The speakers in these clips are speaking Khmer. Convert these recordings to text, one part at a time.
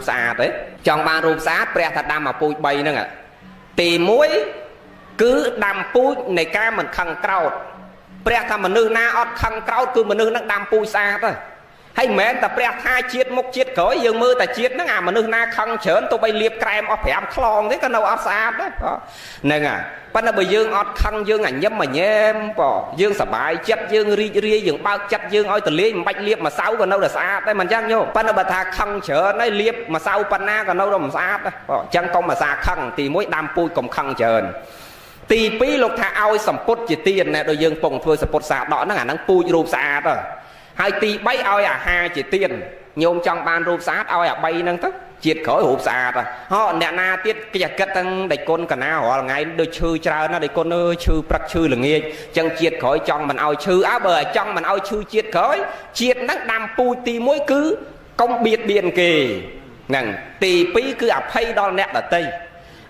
ស្អាតទេចង់បានរូបស្អាតព្រះថាដាំអាពូជ3ហ្នឹងទី1គឺដាំពូជនៃការមិនខឹងក្រោធព្រះថាមនុស្សណាអត់ខឹងក្រោធគឺមនុស្សហ្នឹងដាំពូជស្អាតទេហើយមិនមែនតែព្រះថាជាតិមុខជាតិក្រោយយើងមើលតែជាតិហ្នឹងអាមនុស្សណាខឹងច្រើនទោះបីលាបក្រែមអស់5ខ្លងទេក៏នៅអត់ស្អាតដែរហ្នឹងហើយប៉ុន្តែបើយើងអត់ខឹងយើងញឹមញែមយើងសប្បាយចិត្តយើងរីករាយយើងបើកចិត្តយើងឲ្យទលាយមិនបាច់លាបម្សៅក៏នៅតែស្អាតដែរមិនអញ្ចឹងញោមប៉ុន្តែបើថាខឹងច្រើនហើយលាបម្សៅប៉ុណ្ណាក៏នៅតែមិនស្អាតដែរអញ្ចឹងកុំអាសាខឹងទី1ដាំពូជកុំខឹងច្រើនទី2លោកថាឲ្យសម្ពុតជាទានណាដូចយើងពងធ្វើសម្ពុតសាដកហ្នឹងអាហ្នឹងពូជរូបស្អាតហើយទី3ឲ្យអាហារជាទានញោមចង់បានរូបស្អាតឲ្យអា3ហ្នឹងទៅជាតិក្រោយរូបស្អាតហ៎អ្នកណាទៀតគេគិតទាំងដៃគុណកណារាល់ថ្ងៃដូចឈឺច្រើនណាស់ដៃគុណអើយឈឺព្រឹកឈឺល្ងាចអញ្ចឹងជាតិក្រោយចង់មិនឲ្យឈឺបើចង់មិនឲ្យឈឺជាតិក្រោយជាតិហ្នឹងដាំពូជទី1គឺកុំបៀតបៀនគេហ្នឹងទី2គឺអភ័យដល់អ្នកដទៃ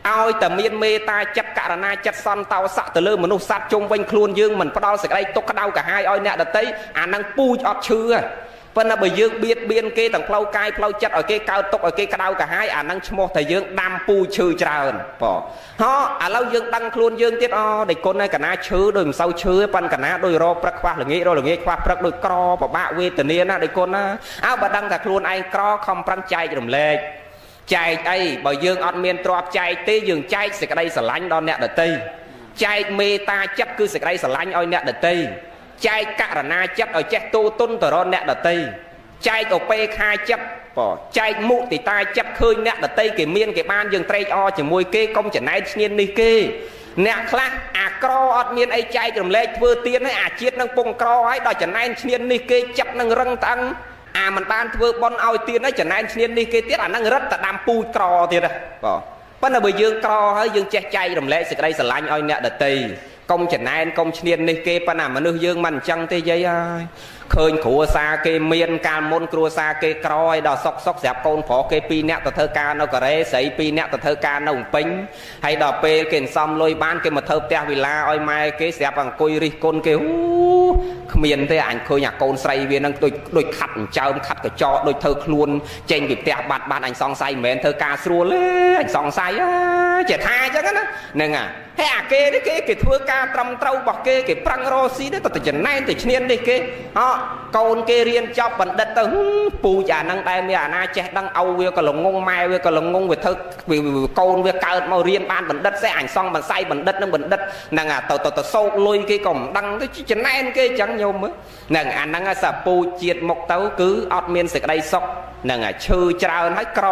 ឲ្យតែមានមេត្តាចិត្តករណាចិត្តសន្តោសៈទៅលើមនុស្សសត្វជុំវិញខ្លួនយើងមិនផ្ដល់សេចក្តីទុក្ខក្តៅកាហាយឲ្យអ្នកដទៃអាហ្នឹងពូជអត់ឈឺប៉ុន្តែបើយើងបៀតបៀនគេទាំងផ្លូវកាយផ្លូវចិត្តឲ្យគេកើតទុក្ខឲ្យគេក្តៅកាហាយអាហ្នឹងឈ្មោះតែយើងដាំពូជឈឺច្រើនហ៎ឥឡូវយើងដឹងខ្លួនយើងទៀតដៃគុណឯកណាឈឺដូចមិនសូវឈឺប៉ុន្តែកណាដូចរកព្រឹកខ្វះល្ងាចរកល្ងាចខ្វះព្រឹកដូចក្រពិបាកវេទនាណាដៃគុណណាបើដឹងថាខ្លួនឯងក្រខំប្រឹងចែករំលែកចែកអីបើយើងអត់មានទ្រព្យចែកទេយើងចែកសេចក្តីស្រឡាញ់ដល់អ្នកដទៃចែកមេត្តាចិត្តគឺសេចក្តីស្រឡាញ់ឲ្យអ្នកដទៃចែកករណាចិត្តឲ្យចេះទូទុនទៅរកអ្នកដទៃចែកឧបេក្ខាចិត្តចែកមុទិតាចិត្តឃើញអ្នកដទៃគេមានគេបានយើងត្រេកអរជាមួយគេកុំចំណែកឈ្នាននេះគេអ្នកខ្លះអាក្រអត់មានអីចែករំលែកធ្វើទៀនហើយអាជាតិនឹងពងក្រហើយដល់ចំណែកឈ្នាននេះគេចិត្តនឹងរឹងតឹងមិនបានធ្វើបន់ឲ្យទៀនហើយចំណែនឈ្នាននេះគេទៀតអានឹងរឹតតែដាំពូជក្រទៀតប៉ុន្តែបើយើងក្រហើយយើងចេះចែករំលែកសេចក្តីស្រឡាញ់ឲ្យអ្នកដទៃកុំចំណែនកុំឈ្នាននេះគេប៉ុន្តែមនុស្សយើងមិនអញ្ចឹងទេយាយហើយឃើញគ្រួសារគេមានកាលមុនគ្រួសារគេក្រឲ្យដល់សុកស្រាប់កូនប្រុសគេ2នាក់ទៅធ្វើការនៅកូរ៉េស្រី2នាក់ទៅធ្វើការនៅភ្នំពេញហើយដល់ពេលគេសំលុយបានគេមកធ្វើផ្ទះវិឡាឲ្យម៉ែគេស្រាប់អង្គុយរិះគន់គេគ្មានទេអញឃើញអាកូនស្រីវានឹងដូចខាត់អញ្ចើមខាត់កញ្ចក់ដូចធ្វើខ្លួនចេញពីផ្ទះបាត់បានអញសង្ស័យមិនមែនធ្វើការស្រួលទេអញសង្ស័យចេះថាអញ្ចឹងណាហ្នឹងហើយអាគេនេះគេធ្វើការត្រឹមត្រូវរបស់គេប្រឹងរកស៊ីទេតែចំណែនតែឈ្នាននេះគេកូនគេរៀនចប់បណ្ឌិតទៅពូជអាហ្នឹងដែរមានអាណាចេះដឹងឪវាក៏ល្ងងម៉ែវាក៏ល្ងងវាធ្វើកូនវាកើតមករៀនបានបណ្ឌិតសេះអញសង់បន្សៃបណ្ឌិតនឹងបណ្ឌិតហ្នឹងទៅសោកលុយគេក៏មិនដឹងទៅចំណែនគេអញ្ចឹងញោមហ្នឹងអាហ្នឹងសាពូជជាតិមកទៅគឺអត់មានសេចក្តីសុខហ្នឹងឈឺច្រើនហើយក្រ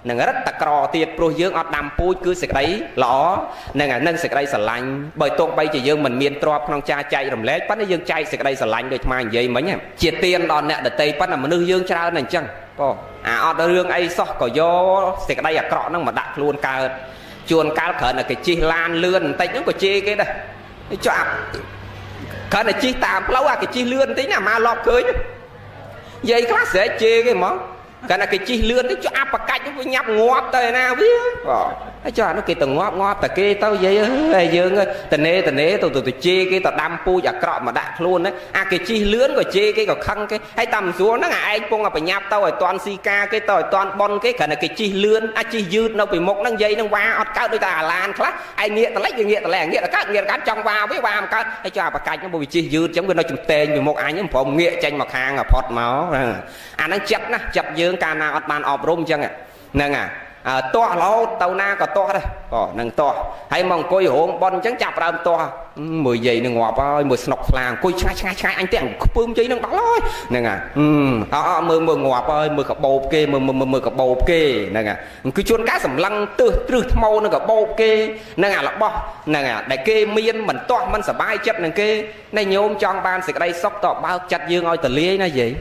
នឹងរឹតតក្រទៀតព្រោះយើងអត់ដាំពូជគឺសេចក្តីល្អនឹងសេចក្តីស្រឡាញ់បើទោះបីជាយើងមិនមានទ្រព្យក្នុងចាចែករំលែកប៉ុន្តែយើងចែកសេចក្តីស្រឡាញ់ដូចថ្មនិយាយមិញជាទានដល់អ្នកដទៃប៉ុន្តែមនុស្សយើងច្រើនអញ្ចឹងអត់រឿងអីសោះក៏យកសេចក្តីអាក្រក់ហ្នឹងមកដាក់ខ្លួនកើតជួនកាលគ្រាន់តែគេជិះឡានលឿនបន្តិចហ្នឹងក៏ជេរគេដែរចាប់គ្រាន់តែជិះតាមផ្លូវគេជិះលឿនបន្តិចណាមកលប់ឃើញនិយាយខ្លះស្រែកជេរគេហ្មងកាលណាគេជិះលឿនទៅចុះអបកាច់វាញាប់ងាប់ទៅណាវាហើយចុះអានោះគេទៅងាប់តែគេទៅយាយអើយយើងតនេទៅជេរគេទៅដាំពូជអាក្រក់មកដាក់ខ្លួនហ្នឹងគេជិះលឿនក៏ជេរគេក៏ខឹងគេហើយតាមស្រួលហ្នឹងឯងពងបញ្ញាប់ទៅឲ្យតន់ស៊ីកាគេទៅឲ្យតន់ប៉ុនគេគ្រាន់តែគេជិះលឿនជិះយឺតនៅពីមុខហ្នឹងយាយហ្នឹងវ៉ាអត់កើតដូចតែអាឡានខ្លះឯងងាកតលិចវាងាកតលែងាកតកើតចង់វ៉ាវាវ៉ាមិនកើតហើយចុះអបកាច់ហ្នឹងវាជិះយឺតអញ្ចឹងវានៅជំទែងពីមុខអញហ្នឹងព្រមងាកចេញមកខាងផុតមកអាហ្នឹងចិត្តណាចិត្តយើងកាលណាអត់បានអប់រំអញ្ចឹងហ្នឹងទាស់រហូតទៅណាក៏ទាស់ដែរនឹងទាស់ហើយមកអង្គុយរោងប៉ុនអញ្ចឹងចាប់ដើមទាស់មើលយាយនឹងងាប់ហើយមើលស្នុកស្លាអង្គុយឆ្ងាយអញទាំងខ្ពើមយាយនឹងដល់ហើយហ្នឹងមើលងាប់ហើយមើលកបោបគេមើលកបោបគេហ្នឹងគឺជួនកាលសម្លឹងទ្រឹសថ្មនឹងកបោបគេហ្នឹងរបស់ហ្នឹងដែលគេមានមិនទាស់មិនសบายចិត្តនឹងគេណែញោមចង់បានសេចក្តីសុខតបើកចិត្តយើងឲ្យទលាយណាយាយ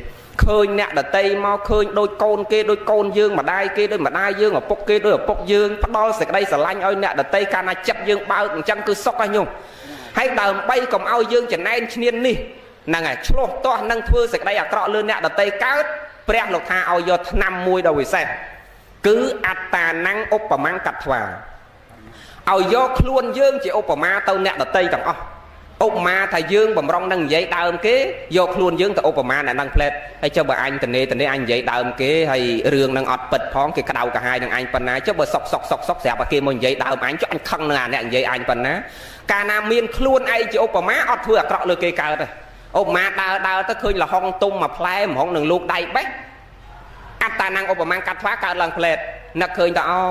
ឃើញអ្នកដតីមកឃើញដូចកូនគេដូចកូនយើងម្ដាយគេដូចម្ដាយយើងឪពុកគេដូចឪពុកយើងផ្ដល់សេចក្តីស្រឡាញ់ឲ្យអ្នកដតីកាលណាចិត្តយើងបើកអញ្ចឹងគឺសុខហ្នឹងញោមហើយដើម្បីកុំឲ្យយើងចំណែនឈ្នាននេះហ្នឹងហើយឆ្លោះទាស់នឹងធ្វើសេចក្តីអាក្រក់លើអ្នកដតីកើតព្រះលោកថាឲ្យយកថ្នាំមួយដ៏វិសេសគឺអត្តានំឧបមង្កត្វាឲ្យយកខ្លួនយើងជាឧបមាទៅអ្នកដតីទាំងអស់ ឧបមាថាយើងបំរុងនឹងនិយាយដើមគេយកខ្លួនយើងទៅឧបមាអ្នកនឹងផ្លែតហើយចុះបើអញតនេអញនិយាយដើមគេហើយរឿងនឹងអត់ពិតផងគេក្តៅកាហាយនឹងអញប៉ុណ្ណាចុះបើសុកស្រាប់តែគេមកនិយាយដើមអញចុះអញខឹងនឹងអាអ្នកនិយាយអញប៉ុណ្ណាកាលណាមានខ្លួនឯងជាឧបមាអត់ធ្វើអាក្រក់លើគេកើតទេឧបមាដើរទៅឃើញលហុងទុំមួយផ្លែមហុងនឹងលោកដៃបេះអត្តតាnăngឧបមាកាត់ថ្វាកើតឡើងផ្លែតនឹកឃើញថាអូ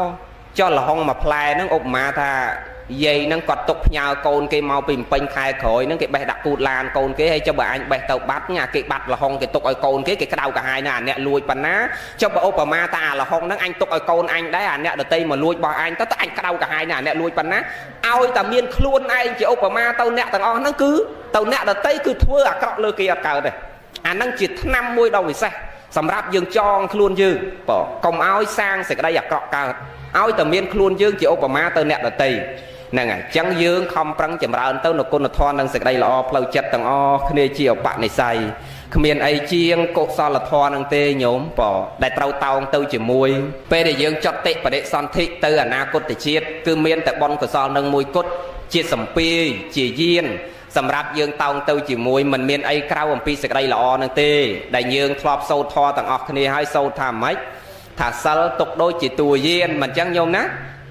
ចុះលហុងមួយផ្លែហ្នឹងឧបមាថាយាយហ្នឹងគាត់ទុកផ្ញើកូនគេមកពីពេញខែក្រោយហ្នឹងគេបេះដាក់ពូតឡានកូនគេហើយចុះបើអញបេះទៅបាត់ញ៉ាគេបាត់លហុងគេទុកឲ្យកូនគេក្តៅកាហាយណាអាអ្នកលួចប៉ុណ្ណាចុះបើឧបមាថាអាលហុងហ្នឹងអញទុកឲ្យកូនអញដែរអាអ្នកដតីមកលួចរបស់អញទៅអញក្តៅកាហាយណាអាអ្នកលួចប៉ុណ្ណាឲ្យតែមានខ្លួនឯងជាឧបមាទៅអ្នកទាំងអស់ហ្នឹងគឺទៅអ្នកដតីគឺធ្វើអាក្រក់លើគេអត់កើតទេអាហ្នឹងជាថ្នាំមួយដ៏វិសេសសម្រាប់យើងចងខ្លួនយើងបងកុំឲ្យសាងសេចក្តីអាក្រក់កើតឲ្យតែមានខ្លួនយើងជាឧបមាទៅអ្នកដតីហ្នឹងហើយអញ្ចឹងយើងខំប្រឹងចម្រើនទៅនៅគុណធម៌និងសេចក្តីល្អផ្លូវចិត្តទាំងអស់គ្នាជាឧបនិស្ស័យគ្មានអីជាងកុសលធម៌នឹងទេញោមបងដែលត្រូវតោងទៅជាមួយពេលដែលយើងចត់តិបដិសន្ធិទៅអនាគតជាតិគឺមានតែបុណ្យកុសលនឹងមួយគត់ជាសម្ពាយជាយានសម្រាប់យើងតោងទៅជាមួយមិនមានអីក្រៅអំពីសេចក្តីល្អនឹងទេដែលយើងធ្លាប់សូត្រធម៌ទាំងអស់គ្នាហើយសូត្រថាម៉េចថាសិលទុកដូចជាតួយានមិនអញ្ចឹងញោមណា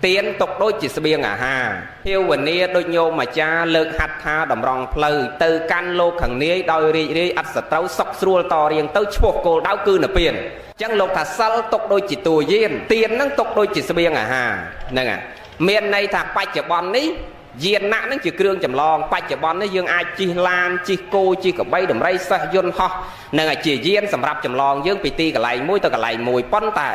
ទៀនទុកដូចជាស្បៀងអាហារភាវនាដូចញោមអាចារ្យលើកហាត់ថាតម្រង់ផ្លូវទៅកាន់លោកខាងនាយដោយរីករាយអត់សត្រូវសុខស្រួលតរៀងទៅឈ្មោះគោលដៅគឺនិព្វានអញ្ចឹងលោកថាសិលទុកដូចជាតួយានទៀនហ្នឹងទុកដូចជាស្បៀងអាហារហ្នឹងហើយមានន័យថាបច្ចុប្បន្ននេះយានណៈហ្នឹងជាគ្រឿងចម្លងបច្ចុប្បន្ននេះយើងអាចជិះឡានជិះគោជិះកបីដំរីសេះយន្តហោះនឹងជាយានសម្រាប់ចម្លងយើងពីទីកន្លែងមួយទៅកន្លែងមួយប៉ុន្តែ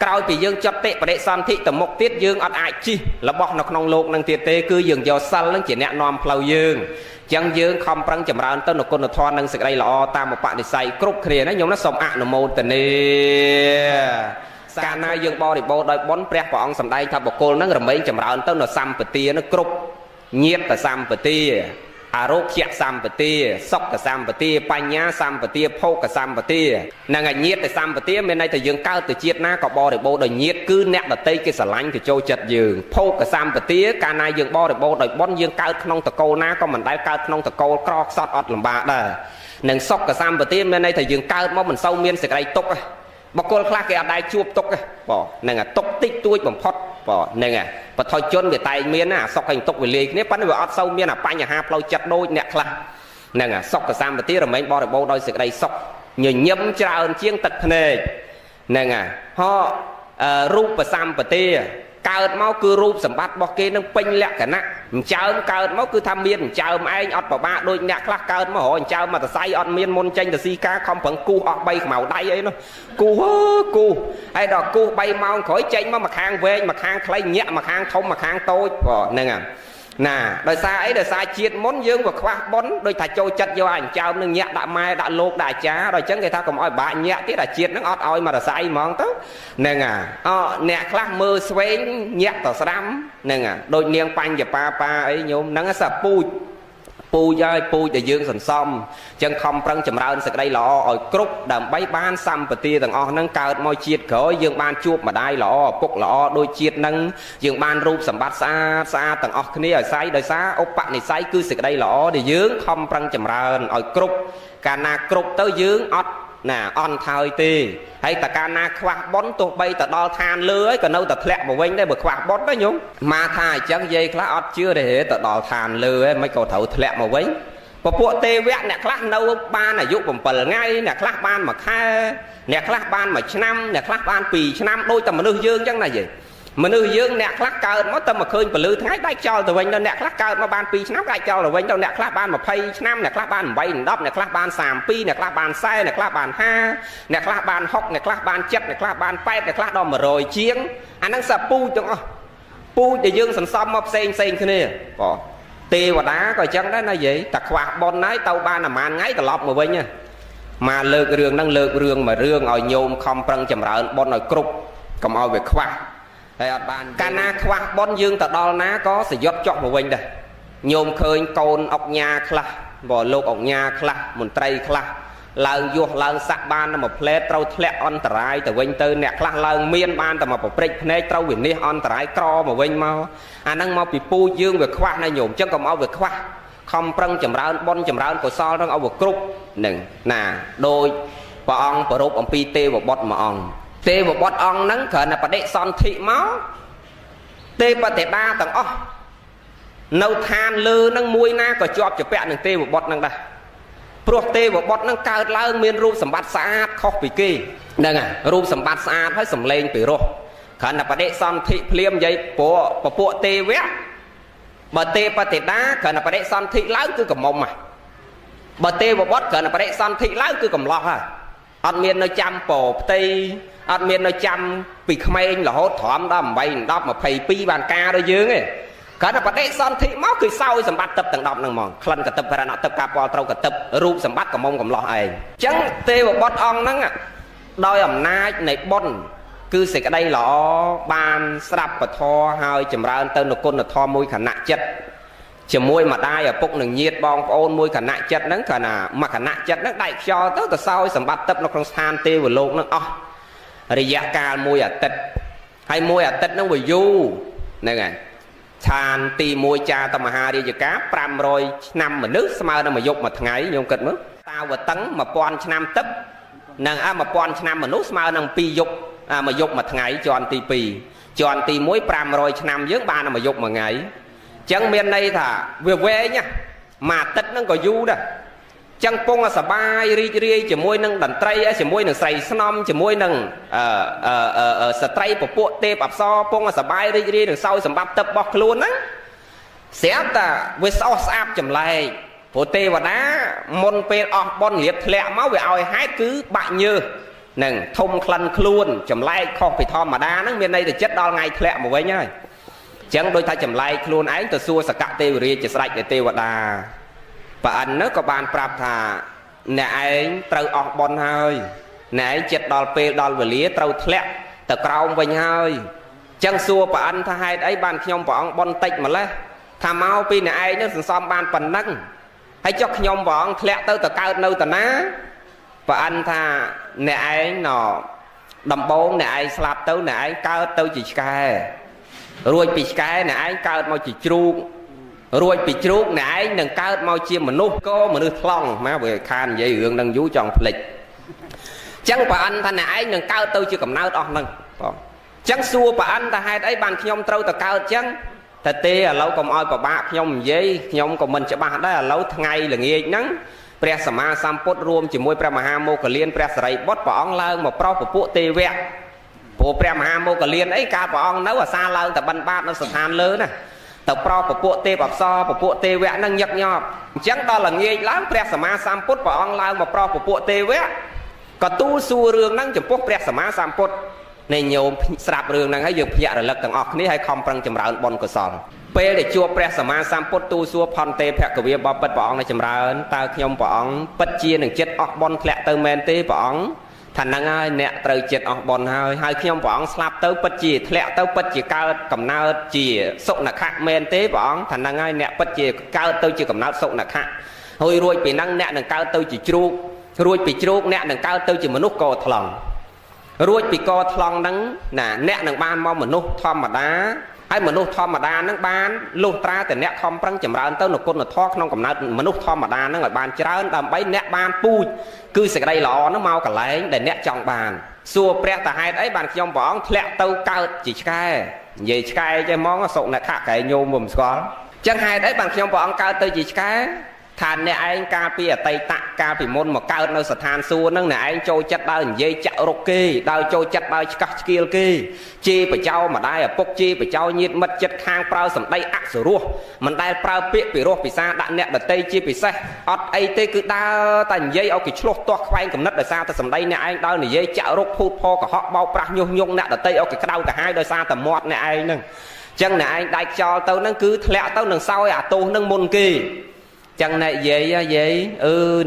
ក្រោយពីយើងចត់តិបដិសន្ធិទៅមុខទៀតយើងអត់អាចជិះរបស់នៅក្នុងលោកនឹងទៀតទេគឺយើងយកសិលនឹងជាអ្នកនាំផ្លូវយើងអញ្ចឹងយើងខំប្រឹងចម្រើនទៅនៅគុណធម៌និងសេចក្តីល្អតាមឧបនិស្ស័យគ្រប់គ្នាណាខ្ញុំណាសូមអនុមោទនាកាលណាយើងបរិបូរដោយបុណ្យព្រះព្រះអង្គសម្ដែងថាបុគ្គលនឹងរមែងចម្រើនទៅនៅសម្បទានឹងគ្រប់ញាតសម្បទាអារោគ្យសម្បទាសុខសម្បទាបញ្ញាសម្បទាភោគសម្បទានឹងញាតសម្បទាមានន័យថាយើងកើតទៅជាតិណាក៏បរិបូរដោយញាតគឺអ្នកដតីគេស្រឡាញ់គេចូលចិត្តយើងភោគសម្បទាកាលណាយើងបរិបូរដោយបុណ្យយើងកើតក្នុងតកូលណាក៏មិនដែលកើតក្នុងតកូលក្រខ្សត់អត់លំបាកដែរនឹងសុខសម្បទាមានន័យថាយើងកើតមកមិនសូវមានសេចក្តីទុក្ខបុគ្គលខ្លះគេអត់ដែលជួបទុក្ខបងហ្នឹងអាទុក្ខតិចតួចបំផុតបងហ្នឹងអាបថុជនវាតែងមានណាសុខហើយទុក្ខវាលាយគ្នាប៉ុន្តែវាអត់សូវមានអាបញ្ហាផ្លូវចិត្តដូចអ្នកខ្លះហ្នឹងអាសុខសម្បទារមែងបរិបូរដោយសេចក្តីសុខញញឹមច្រើនជាងទឹកភ្នែកហ្នឹងអាហោរូបសម្បទាកើតមកគឺរូបសម្បត្តិរបស់គេនឹងពេញលក្ខណៈអញ្ចើមកើតមកគឺថាមានអញ្ចើមឯងអត់ប្របាកដូចអ្នកខ្លះកើតមករអញ្ចើមមកតសៃអត់មានមុនចេញទៅស៊ីការខំប្រឹងគូសអស់3ខ្មៅដៃអីនោះគូសហើយដល់គូស3ម៉ោងក្រោយចេញមកមួយខាងវែងមួយខាងខ្លីញាក់មួយខាងធំមួយខាងតូចហ្នឹងណាដោយសារអីដោយសារជាតិមុនយើងវាខ្វះបុណ្យដូចថាចូលចិត្តយកអញ្ចើមនឹងញាក់ដាក់ម៉ែដាក់លោកដាក់អាចារ្យដល់អញ្ចឹងគេថាកុំឲ្យបាក់ញាក់ទៀតអាជាតិហ្នឹងអត់ឲ្យមករស័យហ្មងទៅហ្នឹងអ្នកខ្លះមើលស្វែងញាក់ទៅស្ដាំហ្នឹងដូចនាងបញ្ញប៉ាអីញោមហ្នឹងសពូជហើយពូជដែលយើងសន្សំអញ្ចឹងខំប្រឹងចម្រើនសេចក្តីល្អឲ្យគ្រប់ដើម្បីបានសម្បទាទាំងអស់ហ្នឹងកើតមកជាតិក្រោយយើងបានជួបម្ដាយល្អឪពុកល្អដូចជាតិហ្នឹងយើងបានរូបសម្បត្តិស្អាតទាំងអស់គ្នាអាស្រ័យដោយសារឧបនិស្ស័យគឺសេចក្តីល្អដែលយើងខំប្រឹងចម្រើនឲ្យគ្រប់កាលណាគ្រប់ទៅយើងអត់ណាអន់ថើយទេហើយតើកាលណាខ្វះបុណ្យទោះបីទៅដល់ឋានលើហើយក៏នៅតែធ្លាក់មកវិញដែរបើខ្វះបុណ្យណាញោមមកថាអញ្ចឹងយាយខ្លះអត់ជឿទេទៅដល់ឋានលើហើយមិនក៏ត្រូវធ្លាក់មកវិញពពួកទេវៈអ្នកខ្លះនៅបានអាយុ7ថ្ងៃអ្នកខ្លះបាន1ខែអ្នកខ្លះបាន1ឆ្នាំអ្នកខ្លះបាន2ឆ្នាំដូចតែមនុស្សយើងអញ្ចឹងណាយាយមនុស្សយើងអ្នកខ្លះកើតមកតែមកឃើញពលឺថ្ងៃដាច់ចោលទៅវិញទៅអ្នកខ្លះកើតមកបាន2ឆ្នាំដាច់ចោលទៅវិញទៅអ្នកខ្លះបាន20ឆ្នាំអ្នកខ្លះបាន8 10អ្នកខ្លះបាន32អ្នកខ្លះបាន40អ្នកខ្លះបាន50អ្នកខ្លះបាន60អ្នកខ្លះបាន70អ្នកខ្លះបាន80អ្នកខ្លះដល់100ជាងអាហ្នឹងសាពូជទាំងអស់ពូជដែលយើងសន្សំមកផ្សេងគ្នាបងទេវតាក៏អញ្ចឹងដែរណាយាយតែខ្វះបុណ្យហើយទៅបានប្រហែលថ្ងៃត្រឡប់មកវិញមកលើករឿងហ្នឹងលើករឿងមួយរឿងឲ្យញោមខំប្រឹងចម្រើនបុណ្យឲ្យគ្រប់កុំឲ្យវាខ្វះហើយអត់បានកាលណាខ្វះបុណ្យយើងទៅដល់ណាក៏សយុទ្ធចុះមកវិញដែរញោមឃើញកូនអុកញ៉ាខ្លះបើលោកអុកញ៉ាខ្លះមន្ត្រីខ្លះឡើងយោះឡើងសាក់បានតែមួយផ្លែតត្រូវធ្លាក់អន្តរាយទៅវិញទៅអ្នកខ្លះឡើងមានបានតែមកប្រព្រឹត្តភ្នែកត្រូវវិនិច្ឆ័យអន្តរាយក្រមកវិញមកអាហ្នឹងមកពីពូជយើងវាខ្វះណាញោមអញ្ចឹងកុំឲ្យវាខ្វះ ខំប្រឹងចម្រើនបុណ្យចម្រើនកុសលនឹងឲ្យវាគ្រប់នឹងណាដោយព្រះអង្គប្រពអំពីទេវបុត្រមួយអង្គទេវបុត្រអង្គហ្នឹងគ្រាន់តែបដិសន្ធិមកទេពទេតាទាំងអស់នៅឋានលើនឹងមួយណាក៏ជាប់ជាពាក់នឹងទេវបុត្រហ្នឹងដែរព្រោះទេវបុត្រហ្នឹងកើតឡើងមានរូបសម្បត្តិស្អាតខុសពីគេហ្នឹងហើយរូបសម្បត្តិស្អាតហើយសម្លេងពីរោះគ្រាន់តែបដិសន្ធិភ្លាមនិយាយពពួកទេវៈបើទេពទេតាគ្រាន់តែបដិសន្ធិឡើងគឺកំមុំហ่ะបើទេវបុត្រគ្រាន់តែបដិសន្ធិឡើងគឺកំឡោះហើយអត់មាននៅចាំពោផ្ទៃអត់មាននៅចាំពីក្មេងរហូតត្រឹមដល់8 10 22បានការដល់យើងទេគាត់តែបដិសន្ធិមកគឺសោយសម្បត្តិទឹកទាំង10ហ្នឹងហ្មងក្លិនកតិបករណទឹកការពាល់ត្រូវកតិបរូបសម្បត្តិកំមុំកំឡោះឯងអញ្ចឹងទេវបុត្រអង្គហ្នឹងដោយអំណាចនៃបុណ្យគឺសេចក្តីល្អបានស្ដាប់ពធហើយចម្រើនទៅនគុណធម៌មួយខណៈចិត្តជាមួយម្ដាយឪពុកនិងញាតិបងប្អូនមួយខណៈចិត្តហ្នឹងគ្រាន់តែមួយខណៈចិត្តហ្នឹងដាច់ខ្យល់ទៅសោយសម្បត្តិទឹកនៅក្នុងស្ថានទេវលោកហ្នឹងអស់រយៈកាលមួយអាទិត្យហើយមួយអាទិត្យហ្នឹងវាយូរហ្នឹងហើយឋានទី1ចាតមហារាជការ500ឆ្នាំមនុស្សស្មើនឹងមួយយប់មួយថ្ងៃញោមគិតមើលតាវតឹង1000ឆ្នាំទឹកនិង1000ឆ្នាំមនុស្សស្មើនឹង2យប់មួយយប់មួយថ្ងៃជាន់ទី2ជាន់ទី1 500ឆ្នាំយើងបានមួយយប់មួយថ្ងៃអញ្ចឹងមានន័យថាវាវែងណាមួយអាទិត្យហ្នឹងក៏យូរដែរចឹងពងសបាយរីករាយជាមួយនឹងតន្ត្រីជាមួយនឹងស្រីស្នំជាមួយនឹងស្ត្រីពពួកទេពអប្សរពងសបាយរីករាយនឹងសោយសម្បត្តិទឹករបស់ខ្លួនហ្នឹងស្រាប់តែវាស្អស់ស្អាប់ចម្លែកព្រោះទេវតាមុនពេលអស់បុណ្យរៀបធ្លាក់មកវាឲ្យហេតុគឺបាក់ញើសនឹងធំក្លិនខ្លួនចម្លែកខុសពីធម្មតាហ្នឹងមានន័យទៅចិត្តដល់ថ្ងៃធ្លាក់មកវិញហើយអញ្ចឹងដូចថាចម្លែកខ្លួនឯងទៅសួរសកទេវរាជជាស្រេចនៃទេវតាប្រអិននោះក៏បានប្រាប់ថាអ្នកឯងត្រូវអស់បុណ្យហើយអ្នកឯងចិត្តដល់ពេលដល់វេលាត្រូវធ្លាក់ទៅក្រោមវិញហើយអញ្ចឹងសួរប្រអិនថាហេតុអីបានខ្ញុំព្រះអង្គបុណ្យតិចម្លេះថាមកពីអ្នកឯងនោះសន្សំបានប៉ុណ្ណឹងហើយចុះខ្ញុំព្រះអង្គធ្លាក់ទៅកើតនៅតាណាប្រអិនថាអ្នកឯងណដំបងអ្នកឯងស្លាប់ទៅអ្នកឯងកើតទៅជាឆ្កែរួចពីឆ្កែអ្នកឯងកើតមកជាជ្រូករួចពីជ្រូកអ្នកឯងនឹងកើតមកជាមនុស្សក៏មនុស្សថ្លង់មកវាខាននិយាយរឿងនឹងយូរចង់ភ្លេចអញ្ចឹងប្រអិនថាអ្នកឯងនឹងកើតទៅជាកំណើតអស់ហ្នឹងបងអញ្ចឹងសួរប្រអិនថាហេតុអីបានខ្ញុំត្រូវទៅកើតអញ្ចឹងតែទេឥឡូវកុំឲ្យប្របាក់ខ្ញុំនិយាយខ្ញុំក៏មិនច្បាស់ដែរឥឡូវថ្ងៃល្ងាចហ្នឹងព្រះសម្មាសម្ពុទ្ធរួមជាមួយព្រះមហាមោគលានព្រះសារីបុត្រព្រះអង្គឡើងមកប្រោសពពួកទេវៈព្រោះព្រះមហាមោគលានអីកាលព្រះអង្គនៅអាសាឡើងតែបិណ្ឌបាតនៅស្ថានលើណាទៅប្រោសពពួកទេពអប្សរពពួកទេវៈហ្នឹងញឹកញាប់អញ្ចឹងដល់ល្ងាចឡើងព្រះសម្មាសម្ពុទ្ធព្រះអង្គឡើងមកប្រោសពពួកទេវៈក៏ទូលសួររឿងហ្នឹងចំពោះព្រះសម្មាសម្ពុទ្ធនៃញោមស្រាប់រឿងហ្នឹងហើយយើងភ្ញាក់រលឹកទាំងអស់គ្នាហើយខំប្រឹងចម្រើនបុណ្យកុសលពេលដែលជួបព្រះសម្មាសម្ពុទ្ធទូលសួរផន្តេភគវាបបិទ្ធព្រះអង្គនៃចម្រើនតើខ្ញុំព្រះអង្គពិតជានឹងចិត្តអស់បុណ្យធ្លាក់ទៅមែនទេព្រះអង្គថាហ្នឹងហើយអ្នកត្រូវចិត្តអស់បុណ្យហើយខ្ញុំព្រះអង្គស្លាប់ទៅពិតជាធ្លាក់ទៅពិតជាកើតកំណើតជាសុនខៈមែនទេព្រះអង្គថាហ្នឹងហើយអ្នកពិតជាកើតទៅជាកំណើតសុនខៈហើយរួចពីហ្នឹងអ្នកនឹងកើតទៅជាជ្រូករួចពីជ្រូកអ្នកនឹងកើតទៅជាមនុស្សកថ្លង់រួចពីកថ្លង់ហ្នឹងណាអ្នកនឹងបានមកមនុស្សធម្មតាហើយមនុស្សធម្មតាហ្នឹងបានលុះត្រាតែអ្នកខំប្រឹងចម្រើនទៅនគុណធម៌ក្នុងកំណើតមនុស្សធម្មតាហ្នឹងឲ្យបានច្រើនដើម្បីអ្នកបានពូជគឺសេចក្តីល្អហ្នឹងមកកន្លែងដែលអ្នកចង់បានសួរព្រះតាហេតុអីបានខ្ញុំព្រះអង្គធ្លាក់ទៅកើតជាឆ្កែនិយាយឆ្កែចេះហ្មងសុនខៈកែញោមមិនស្គាល់អញ្ចឹងហេតុអីបានខ្ញុំព្រះអង្គកើតទៅជាឆ្កែថាអ្នកឯងកាលពីអតីតកាលពីមុនមកកើតនៅស្ថានសួគ៌ហ្នឹងអ្នកឯងចូលចិត្តដើរនិយាយចាក់រុកគេដើរចូលចិត្តដើរឆ្កះឆ្កៀលគេជេរបចោម្ដាយឪពុកជេរបចោញាតិមិត្តចិត្តខាងប្រើសម្ដីអសុរោះមិនដែលប្រើពាក្យពិរោះពិសាដាក់អ្នកដតីជាពិសេសអត់អីទេគឺដើរតែនិយាយឲ្យគេឆ្លោះទាស់ខ្វែងកំណត់ដោយសារតែសម្ដីអ្នកឯងដើរនិយាយចាក់រុកភូតផកុហកបោកប្រាស់ញុះញង់អ្នកដតីឲ្យគេក្តៅកាហាយដោយសារតែមាត់អ្នកឯងហ្នឹងអញ្ចឹងអ្នកឯងដាច់ខ្យល់ទៅហ្នឹងគឺធ្លាក់ទៅនឹងសោយអាទោសហ្នឹងមុនគេចឹងណែយាយ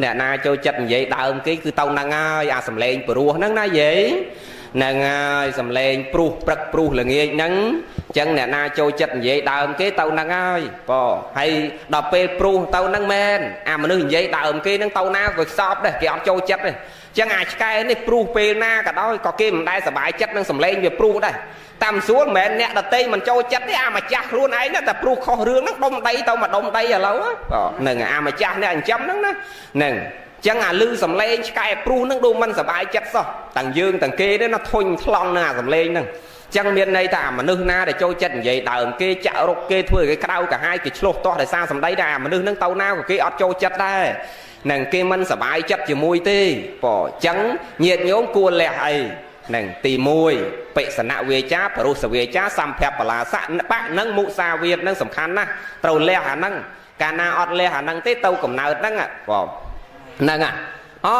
អ្នកណាចូលចិត្តនិយាយដើមគេគឺទៅហ្នឹងហើយអាសំឡេងព្រោះហ្នឹងណាយាយហ្នឹងហើយសំឡេងព្រោះព្រឹកព្រោះល្ងាចហ្នឹងចឹងអ្នកណាចូលចិត្តនិយាយដើមគេទៅហ្នឹងហើយបងហើយដល់ពេលព្រោះទៅហ្នឹងមែនអាមនុស្សនិយាយដើមគេហ្នឹងទៅណាក៏ខ្សោបដែរគេអត់ចូលចិត្តទេ ចឹងអាឆ្កែនេះព្រុសពេលណាក៏ដោយក៏គេមិនដែលសប្បាយចិត្តនឹងសម្លេងវាព្រុសដែរតាមសួរមិនមែនអ្នកដតីមិនចូលចិត្តទេអាម្ចាស់ខ្លួនឯងណាតែព្រុសខុសរឿងហ្នឹងដុំដីទៅមកដុំដីឥឡូវហ្នឹងអាម្ចាស់អ្នកចិញ្ចឹមហ្នឹងណាហ្នឹងចឹងអាលឺសំឡេងឆ្កែព្រុសហ្នឹងដូចមិនសប្បាយចិត្តសោះទាំងយើងទាំងគេទេណាធុញថ្លង់នឹងអាសំឡេងហ្នឹងចឹងមានន័យថាអាមនុស្សណាដែលចូលចិត្តនិយាយដើមគេចាក់រុកគេធ្វើគេក្រៅកាហាយគេឆ្លោះទាស់ដោយសារសម្ដីតែអាមនុស្សហ្នឹងទៅណាក៏គេអត់ចូលចិត្តដែរនឹងគេមិនសប្បាយចិត្តជាមួយទេប៉ចឹងញាតិញោមគួរលះអីនឹងទី1បិសនវាចាបរុសវាចាសម្ភបលាសៈបៈនឹងមុសាវាទនឹងសំខាន់ណាស់ត្រូវលះអាហ្នឹងកាលណាអត់លះអាហ្នឹងទេទៅកំណើតហ្នឹងបងហ្នឹងអូ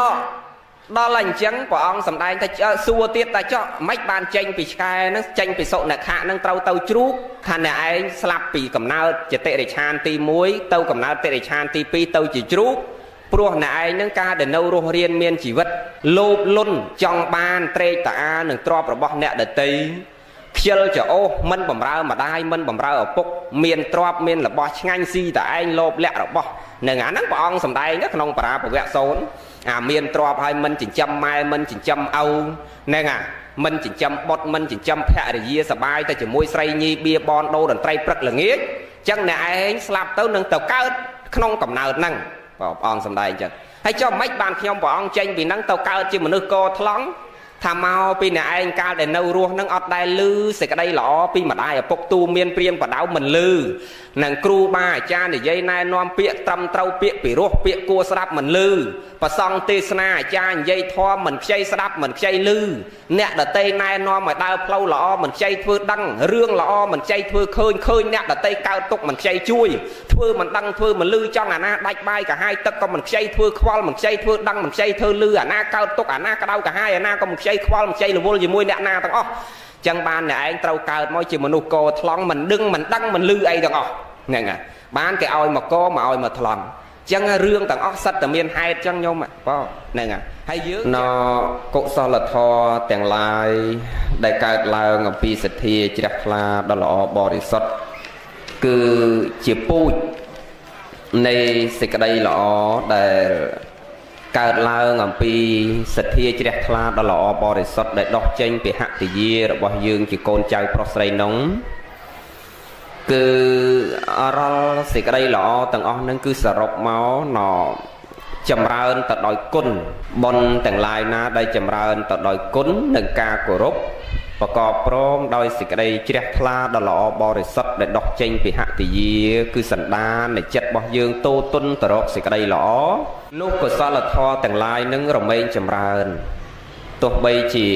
ដល់អញ្ចឹងព្រះអង្គសម្ដែងថាសួរទៀតថាចុះមិនបានចេញពីឆ្កែហ្នឹងចេញពីសុនខៈហ្នឹងត្រូវទៅជ្រូកថាអ្នកឯងស្លាប់ពីកំណើតចតិរិឆានទី1ទៅកំណើតតិរិឆានទី2ទៅជាជ្រូកព្រោះអ្នកឯងហ្នឹងការដែលនៅរស់រានមានជីវិតលោភលន់ចង់បានត្រេកតាអានឹងទ្រព្យរបស់អ្នកដតីខ្ជិលចោមិនបំរើម្ដាយមិនបំរើឪពុកមានទ្រព្យមានរបស់ឆ្ងាញ់ស៊ីតែឯងលោភលក្ខរបស់នឹងអាហ្នឹងព្រះអង្គសម្ដែងក្នុងបរាភវៈសូនអាមានទ្រព្យហើយមិនចិញ្ចឹមម៉ែមិនចិញ្ចឹមឪហ្នឹងមិនចិញ្ចឹមបុត្រមិនចិញ្ចឹមភរិយាសបាយតែជាមួយស្រីញីបៀបនដូរតន្ត្រីព្រឹកល្ងាចចឹងអ្នកឯងស្លាប់ទៅនឹងទៅកើតក្នុងកំណើតហ្នឹងព្រះអង្គសម្ដែងចឹងហើយចុះមិនបានខ្ញុំព្រះអង្គចេញពីហ្នឹងទៅកើតជាមនុស្សកថ្លង់ថាមកពីអ្នកឯងកាលដែលនៅរស់ហ្នឹងអត់ដែលលឺសេចក្តីល្អពីម្ដាយឪពុកទូមានព្រានបដៅមិនលឺនឹងគ្រូបាអាចារ្យនិយាយណែនាំពាក្យត្រឹមត្រូវពាក្យពីរោះពាក្យគួរស្ដាប់មិនលឺប្រសង់ទេសនាអាចារ្យនិយាយធម៌មិនខ្ចីស្ដាប់មិនខ្ចីលឺអ្នកដតីណែនាំឲ្យដើរផ្លូវល្អមិនខ្ចីធ្វើដឹងរឿងល្អមិនខ្ចីធ្វើឃើញអ្នកដតីកើតទុកមិនខ្ចីជួយធ្វើមិនដឹងធ្វើមិនលឺចង់អាណាដាច់បាយកាហាយទឹកក៏មិនខ្ចីធ្វើខ្វល់មិនខ្ចីធ្វើដឹងមិនខ្ចីធ្វើលឺអាណាកើតទុកអាណាក្តៅកាហាយអាណាក៏មិនខ្ចីខ្វល់មិនខ្ចីរវល់ជាមួយអ្នកណាទាំងអស់ចឹងបានអ្នកឯងត្រូវកើតមកជាមនុស្សកថ្លង់មិនដឹងមិនលឺអីទាំងអស់ហ្នឹងហើយបានគេឲ្យមកកមកឲ្យមកថ្លង់ចឹងរឿងទាំងអស់សិតតែមានហេតុចឹងញោមបងហ្នឹងហើយយើងណកុសលធម៌ទាំងឡាយដែលកើតឡើងអំពីសទ្ធាជ្រះថ្លាដ៏ល្អបរិសុទ្ធគឺជាពូជនៃសេចក្តីល្អដែលកើតឡើងអំពីសទ្ធាជ្រះថ្លាដ៏ល្អបរិសុទ្ធដែលដោះចេញពីហតិយារបស់យើងជាកូនចៅប្រុសស្រីនោះគឺរាល់សេចក្តីល្អទាំងអស់ហ្នឹងគឺសរុបមកចម្រើនទៅដោយគុណបុណ្យទាំងឡាយណាដែលចម្រើនទៅដោយគុណនិងការគោរពប្រកបព្រមដោយសេចក្តីជ្រះថ្លាដ៏ល្អបរិសុទ្ធដែលដោះចេញពីហតិយាគឺសន្តាននៃចិត្តរបស់យើងតូទុនទៅរកសេចក្តីល្អនោះកុសលធម៌ទាំងឡាយនឹងរមែងចម្រើនទោះបីជា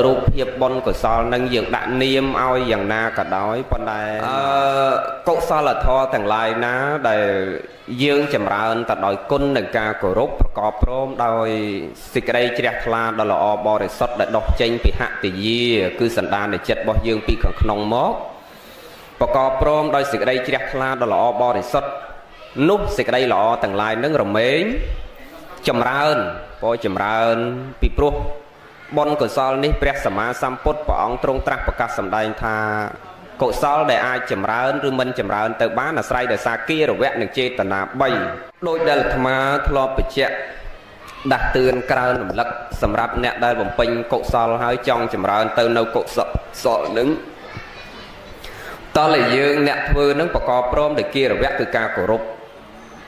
រូបភាពបុណ្យកុសលនឹងយើងដាក់នាមឲ្យយ៉ាងណាក៏ដោយប៉ុន្តែកុសលធម៌ទាំងឡាយណាដែលយើងចម្រើនទៅដោយគុណនិងការគោរពប្រកបព្រមដោយសេចក្តីជ្រះថ្លាដ៏ល្អបរិសុទ្ធដែលដោះចេញពីហតិយាគឺសន្តាននៃចិត្តរបស់យើងពីខាងក្នុងមកប្រកបព្រមដោយសេចក្តីជ្រះថ្លាដ៏ល្អបរិសុទ្ធនោះសេចក្តីល្អទាំងឡាយនឹងរមែងចម្រើនចម្រើនពីព្រោះបុណ្យកុសលនេះព្រះសម្មាសម្ពុទ្ធព្រះអង្គទ្រង់ត្រាស់ប្រកាសសម្ដែងថាកុសលដែលអាចចម្រើនឬមិនចម្រើនទៅបានអាស្រ័យដោយសារគារវៈនិងចេតនា3ដោយដែលអាត្មាធ្លាប់បញ្ជាក់ដាស់តឿនក្រើនរំលឹកសម្រាប់អ្នកដែលបំពេញកុសលហើយចង់ចម្រើនទៅនៅកុសលនឹងតើយើងអ្នកធ្វើនឹងប្រកបព្រមដោយគារវៈគឺការគោរព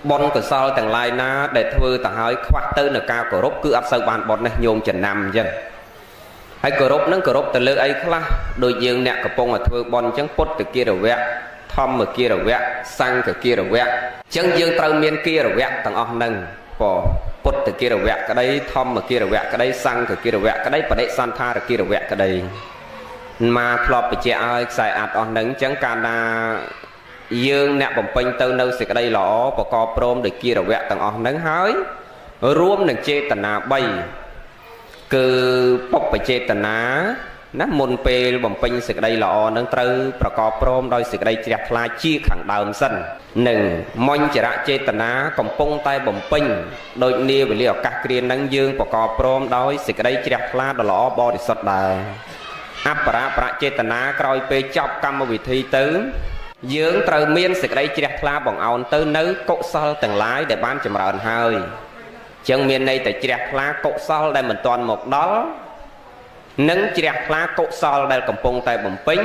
បុណ្យកុសលទាំងឡាយណាដែលធ្វើទៅហើយខ្វះទៅនៅការគោរពគឺអត់សូវបានបុណ្យនេះញោមចំណាំអញ្ចឹងហើយគោរពនឹងគោរពទៅលើអីខ្លះដូចយើងអ្នកកំពុងតែធ្វើបុណ្យអញ្ចឹងពុទ្ធគារវៈធម្មគារវៈសង្ឃគារវៈអញ្ចឹងយើងត្រូវមានគារវៈទាំងអស់ហ្នឹងពុទ្ធគារវៈក្តីធម្មគារវៈក្តីសង្ឃគារវៈក្តីបដិសន្ធារគារវៈក្តីមកធ្លាប់បញ្ជាក់ឲ្យខ្សែអាចអស់ហ្នឹងអញ្ចឹងកាលណាយើងអ្នកបំពេញទៅនៅសេចក្តីល្អប្រកបព្រមដោយគារវៈទាំងអស់ហ្នឹងហើយរួមនឹងចេតនា3គឺពុព្វចេតនាណាមុនពេលបំពេញសេចក្តីល្អនឹងត្រូវប្រកបព្រមដោយសេចក្តីជ្រះថ្លាជាខាងដើមសិននិងមញ្ចរៈចេតនាកំពុងតែបំពេញដោយនាវេលាឱកាសគ្រានឹងយើងប្រកបព្រមដោយសេចក្តីជ្រះថ្លាដ៏ល្អបរិសុទ្ធដែរអបរាប្រចេតនាក្រោយពេលចប់កម្មវិធីទៅយើងត្រូវមានសេចក្តីជ្រះថ្លាបង្អោនទៅនៅកុសលទាំងឡាយដែលបានចម្រើនហើយ ចឹងមានន័យតែជ្រះថ្លាកុសលដែលមិនទាន់មកដល់និងជ្រះថ្លាកុសលដែលកំពុងតែបំពេញ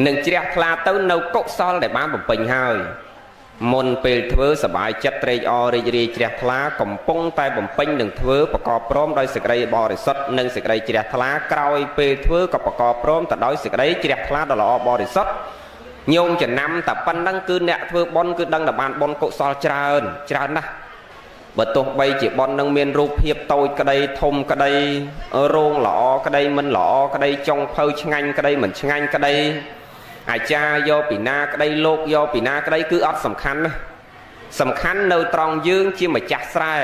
និងជ្រះថ្លាទៅនៅកុសលដែលបានបំពេញហើយមុនពេលធ្វើសบายចិត្តត្រេកអររីករាយជ្រះថ្លាកំពុងតែបំពេញនឹងធ្វើប្រកបព្រមដោយសេចក្តីបរិសុទ្ធនិងសេចក្តីជ្រះថ្លាក្រោយពេលធ្វើក៏ប្រកបព្រមទៅដោយសេចក្តីជ្រះថ្លាដ៏ល្អបរិសុទ្ធញោមចំណាំតែប៉ុណ្្នឹងគឺអ្នកធ្វើបុណ្យគឺដឹងតែបានបុណ្យកុសលច្រើនណាស់បើទោះបីជាបុណ្យនឹងមានរូបភាពតូចក្តីធំក្តីរោងល្អក្តីមិនល្អក្តីចុងភៅឆ្ងាញ់ក្តីមិនឆ្ងាញ់ក្តីអាចារ្យយកពីណាក្តីលោកយកពីណាក្តីគឺអត់សំខាន់ណាសំខាន់នៅត្រង់យើងជាម្ចាស់ស្រែ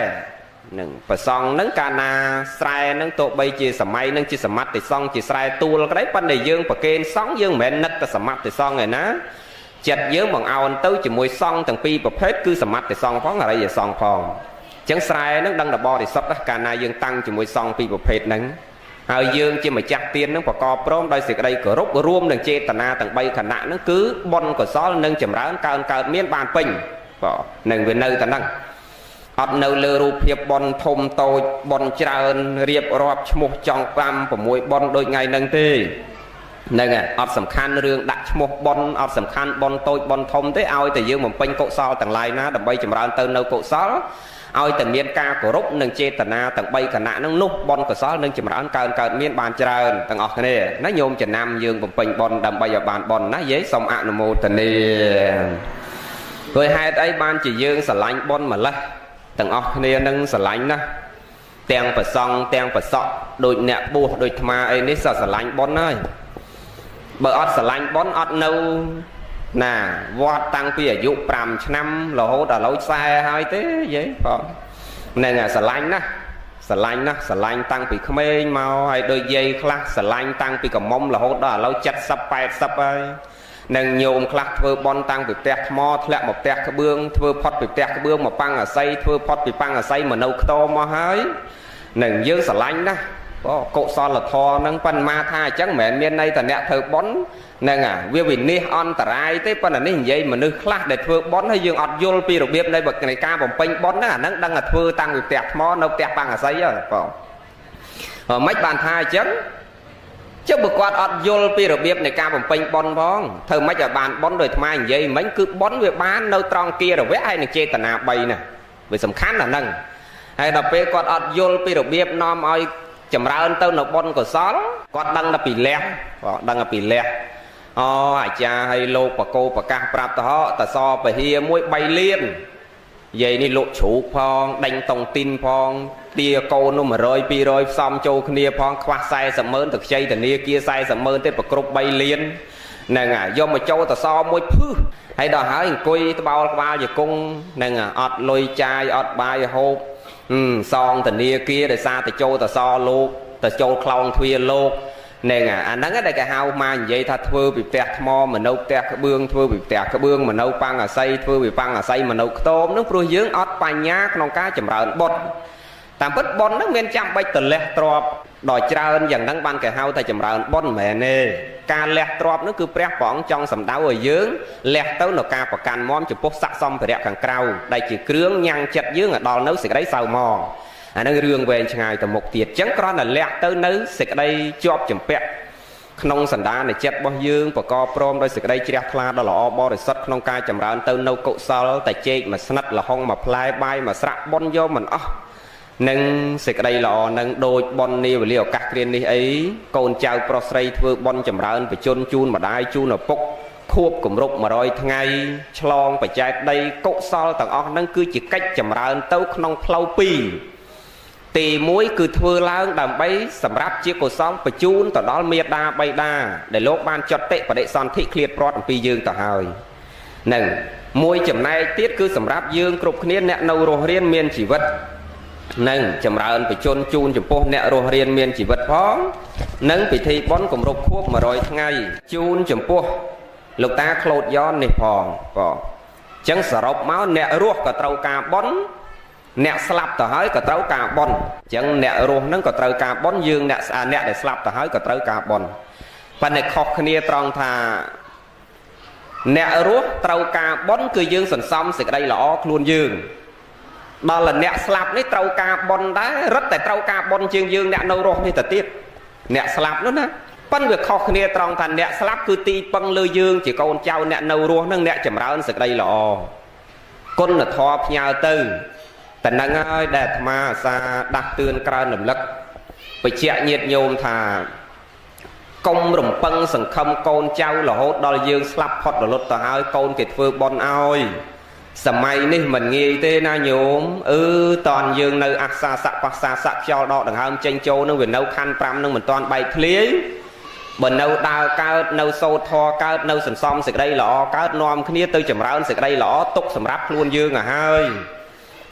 នឹងប្រសងនឹងកាលណាស្រែនឹងទោះបីជាសម័យនឹងជាសមត្ថិសង្ឃជាស្រែទួលក្តីប៉ុន្តែយើងប្រគេនសង្ឃយើងមិនមែននឹកតែសមត្ថិសង្ឃឯណាចិត្តយើងបង្អោនទៅជាមួយសង្ឃទាំងពីរប្រភេទគឺសមត្ថិសង្ឃផងអរិយសង្ឃផងអញ្ចឹងស្រែនឹងដឹងតែបរិសុទ្ធណាកាលណាយើងតាំងជាមួយសង្ឃពីរប្រភេទហ្នឹងហើយយើងជាម្ចាស់ទាននឹងប្រកបព្រមដោយសេចក្តីគោរពរួមនឹងចេតនាទាំង3ខណៈហ្នឹងគឺបុណ្យកុសលនឹងចម្រើនកើតមានបានពេញបាទនឹងវានៅតែហ្នឹងអត់នៅលើរូបភាពបុណ្យធំតូចបុណ្យច្រើនរៀបរាប់ឈ្មោះចង់5 6បុណ្យដូចថ្ងៃហ្នឹងទេហ្នឹងហើយអត់សំខាន់រឿងដាក់ឈ្មោះបុណ្យអត់សំខាន់បុណ្យតូចបុណ្យធំទេឲ្យតែយើងបំពេញកុសលទាំងឡាយណាដើម្បីចម្រើនទៅនៅកុសលឲ្យតែមានការគោរពនិងចេតនាទាំង3គណៈហ្នឹងនោះបុណ្យកុសលនឹងចម្រើនកើតមានបានច្រើនទាំងអស់គ្នាណាញោមចំណាំយើងបំពេញបុណ្យដើម្បីឲ្យបានបុណ្យណាយេសូមអនុមោទនាដោយហេតុអីបានជាយើងស្រឡាញ់បុណ្យម្លេះទាំងអស់គ្នានឹងស្រឡាញ់ណាទាំងប្រសង់ទាំងប្រសក់ដូចអ្នកបួសដូចអាត្មាអីនេះស្រឡាញ់បុណ្យហើយបើអត់ស្រឡាញ់បុណ្យអត់នៅណាវត្តតាំងពីអាយុ5ឆ្នាំរហូតដល់ឥឡូវ40ហើយទេយេបងហ្នឹងស្រឡាញ់ណាស្រឡាញ់តាំងពីក្មេងមកហើយដូចយាយខ្លះស្រឡាញ់តាំងពីកំមុំរហូតដល់ឥឡូវ70 80ហើយនឹងញោមខ្លះធ្វើបន់តាំងពីផ្ទះថ្មធ្លាក់មកផ្ទះក្បឿងធ្វើផុតពីផ្ទះក្បឿងមកប៉ាំងអាស័យធ្វើផុតពីប៉ាំងអាស័យមកនៅខ្ទមមកហើយនឹងយើងស្រឡាញ់ណាកុសលធម៌ហ្នឹងប៉ុន្តែថាអញ្ចឹងមិនមែនមានន័យតែអ្នកធ្វើបុណ្យហ្នឹងវាវិនិច្ឆ័យអន្តរាយទេប៉ុន្តែនេះនិយាយមនុស្សខ្លះដែលធ្វើបុណ្យហើយយើងអត់យល់ពីរបៀបនៃការបំពេញបុណ្យហ្នឹងអាហ្នឹងដឹងតែធ្វើតាំងពីផ្ទះថ្មនៅផ្ទះប៉ាំងអាស័យហ៎បងមិនបានថាអញ្ចឹងចុះបើគាត់អត់យល់ពីរបៀបនៃការបំពេញបុណ្យផងធ្វើម៉េចឲ្យបានបុណ្យដោយអាត្មានិយាយមិញគឺបុណ្យវាបាននៅត្រង់គារវៈហើយនឹងចេតនា3ណាវាសំខាន់ណាស់ហ្នឹងហើយដល់ពេលគាត់អត់យល់ពីរបៀបនាំឲ្យចម្រើនទៅនៅបុណ្យកុសលគាត់ដឹងតែពីលះដឹងតែពីលះអាចារ្យឲ្យលោកបកោប្រកាសប្រាប់ទៅតសពហិមួយ3លានយាយនេះលោកជ្រូកផងដេញតុងទីនផងទាកូននោះ100 200ផ្សំចូលគ្នាផងខ្វះ40ម៉ឺនទៅខ្ចីធនាគារ40ម៉ឺនទេប្រគ្រប់3លានហ្នឹងហើយយកមកចូលតសមួយភឹសហើយដល់ហើយអង្គុយត្បោលក្បាលជង្គង់ហ្នឹងអត់លុយចាយអត់បាយហូបសងធនាគារដោយសារតែចូលតសលោកទៅចូលខ្លោងទ្វារលោកហ្នឹងអាហ្នឹងដែលគេហៅមកនិយាយថាធ្វើពីផ្ទះថ្មមកនៅផ្ទះក្បឿងធ្វើពីផ្ទះក្បឿងមកនៅប៉ាំងអាស័យធ្វើពីប៉ាំងអាស័យមកនៅខ្ទមហ្នឹងព្រោះយើងអត់បញ្ញាក្នុងការចម្រើនបុណ្យតាមពិតបុណ្យហ្នឹងមានចាំបាច់ទៅលះទ្រព្យដល់ច្រើនយ៉ាងហ្នឹងបានគេហៅថាចម្រើនបុណ្យមិនមែនទេការលះទ្រព្យហ្នឹងគឺព្រះព្រះអង្គចង់សម្ដៅឲ្យយើងលះទៅនៅការប្រកាន់មមចំពោះស័ក្តិសម្ភារៈខាងក្រៅដែលជាគ្រឿងញ៉ាំងចិត្តយើងឲ្យដល់នៅសេចក្តីសៅហ្មងអានឹងរឿងវែងឆ្ងាយទៅមុខទៀតអញ្ចឹងគ្រាន់តែលះទៅនៅសេចក្តីជាប់ចម្ពាក់ក្នុងសន្តាននៃចិត្តរបស់យើងប្រកបព្រមដោយសេចក្តីជ្រះថ្លាដ៏ល្អបរិសុទ្ធក្នុងការចម្រើនទៅនៅកុសលតែជែកមួយស្និតលហុងមួយផ្លែបាយមួយស្រាក់បុណ្យយកមិនអស់នឹងសេចក្តីល្អនឹងដូចបុណ្យនាវេលាឱកាសគ្រានេះអីកូនចៅប្រុសស្រីធ្វើបុណ្យចម្រើនបញ្ជូនជូនម្ដាយជូនឪពុកខួបគម្រប់100ថ្ងៃឆ្លងបច្ច័យដីកុសលទាំងអស់ហ្នឹងគឺជាកិច្ចចម្រើនទៅក្នុងផ្លូវ2ទី1គឺធ្វើឡើងដើម្បីសម្រាប់ជាកុសលបញ្ជូនទៅដល់មេដាបៃតាដែលលោកបានចុតតិបដិសន្ធិឃ្លាតព្រាត់អំពីយើងទៅហើយនឹងមួយចំណែកទៀតគឺសម្រាប់យើងគ្រប់គ្នាអ្នកនៅរស់រានមានជីវិតនឹងចម្រើនបញ្ជូនជូនចំពោះអ្នករស់រានមានជីវិតផងនិងពិធីបុណ្យគម្រប់ខួប100ថ្ងៃជូនចំពោះលោកតាក្លូតយ៉ននេះផងបងអញ្ចឹងសរុបមកអ្នករស់ក៏ត្រូវការបុណ្យអ្នកស្លាប់ទៅហើយក៏ត្រូវការបុណ្យអញ្ចឹងអ្នករស់ហ្នឹងក៏ត្រូវការបុណ្យយើងអ្នកដែលស្លាប់ទៅហើយក៏ត្រូវការបុណ្យប៉ុន្តែខុសគ្នាត្រង់ថាអ្នករស់ត្រូវការបុណ្យគឺយើងសន្សំសេចក្តីល្អខ្លួនយើង ដល់làអ្នកស្លាប់នេះត្រូវការបន់ដែររត់តែត្រូវការបន់ជាងយើងអ្នកនៅរស់នេះទៅទៀតអ្នកស្លាប់នោះណាប៉ុន្តែវាខុសគ្នាត្រង់ថាអ្នកស្លាប់គឺទីពឹងលើយើងជាកូនចៅអ្នកនៅរស់នឹងអ្នកចម្រើនសេចក្តីល្អគុណធម៌ផ្ញើទៅតែនឹងហើយដែលអាត្មាអាសាដាស់តឿនក្រើនរំលឹកបញ្ជាក់ញាតិញោមថាកុំរំពឹងសង្ឃឹមកូនចៅរហូតដល់យើងស្លាប់ផុតរលត់ទៅហើយកូនគេធ្វើបន់ឲ្យសម័យនេះមិនងាយទេណាញោមតនយើងនៅអសាសៈបសាសៈខ្យល់ដកដង្ហើមចេញចូលនឹងវានៅខណ្ឌ5នឹងមិនតាន់បែកធ្លាយបើនៅដើរកើតនៅសូត្រធម៌កើតនៅសន្សំសេចក្តីល្អកើតនាំគ្នាទៅចម្រើនសេចក្តីល្អទុកសម្រាប់ខ្លួនយើងឲ្យហើយ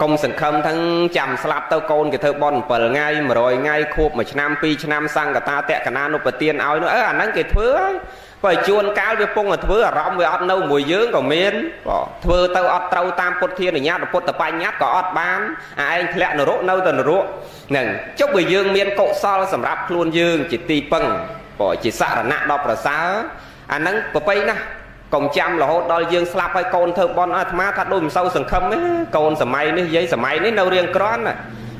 កុំសង្ឃឹមទាំងចាំស្លាប់ទៅកូនគេធ្វើបន់7ថ្ងៃ100ថ្ងៃខួប1ឆ្នាំ2ឆ្នាំសង្កតាតកណានុបទានឲ្យនោះអាហ្នឹងគេធ្វើហើយបើជួនកាលវាពងតែធ្វើអារម្មណ៍វាអត់នៅមួយយើងក៏មានធ្វើទៅអត់ត្រូវតាមពុទ្ធធានញ្ញត្តិពុទ្ធបញ្ញត្តិក៏អត់បានឯងធ្លាក់នរកនៅតែនរកហ្នឹងចុះបើយើងមានកុសលសម្រាប់ខ្លួនយើងជាទីពឹងជាសរណៈដ៏ប្រសើរអាហ្នឹងប្រពៃណាស់កុំចាំរហូតដល់យើងស្លាប់ហើយកូនធ្វើបន់អាត្មាថាដូចមិនសូវសង្ឃឹមទេកូនសម័យនេះនិយាយសម័យនេះនៅរៀងក្រាន់ណា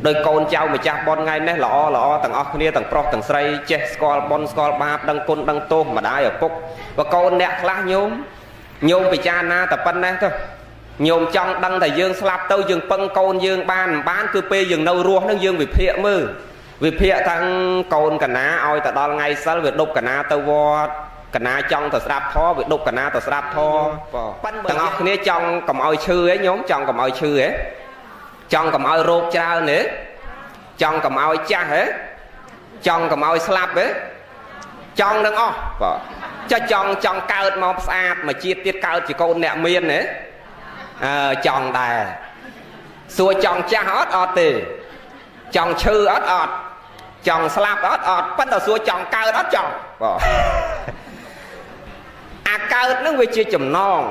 ដោយកូនចៅម្ចាស់បន់ថ្ងៃនេះល្អទាំងអស់គ្នាទាំងប្រុសទាំងស្រីចេះស្គាល់បន់ស្គាល់បាបដឹងគុណដឹងទោសម្ដាយឪពុកបើកូនអ្នកខ្លះញោមពិចារណាតែប៉ុណ្ណេះទៅញោមចង់ដឹងតែយើងស្លាប់ទៅយើងពឹងកូនយើងបានគឺពេលយើងនៅរស់នឹងយើងវិភាគមើលវិភាគទាំងកូនកណាឲ្យទៅដល់ថ្ងៃសិលវាដប់កណាទៅវត្តកណាចង់ទៅស្ដាប់ធម៌វាដប់កណាទៅស្ដាប់ធម៌ប៉ុន្តែទាំងអស់គ្នាចង់កុំឲ្យឈឺហ៎ញោមចង់កុំឲ្យឈឺហ៎ចង់កុំឲ្យរោគច្រើនហ៎ចង់កុំឲ្យចាស់ហ៎ចង់កុំឲ្យស្លាប់ហ៎ចង់នឹងអស់ចង់កើតមកស្អាតមកជាតិទៀតកើតជាកូនអ្នកមានហ៎ចង់ដែរសួរចង់ចាស់អត់ទេចង់ឈឺអត់ចង់ស្លាប់អត់ប៉ុន្តែសួរចង់កើតអត់ចង់អាកើតនឹងវាជាចំណង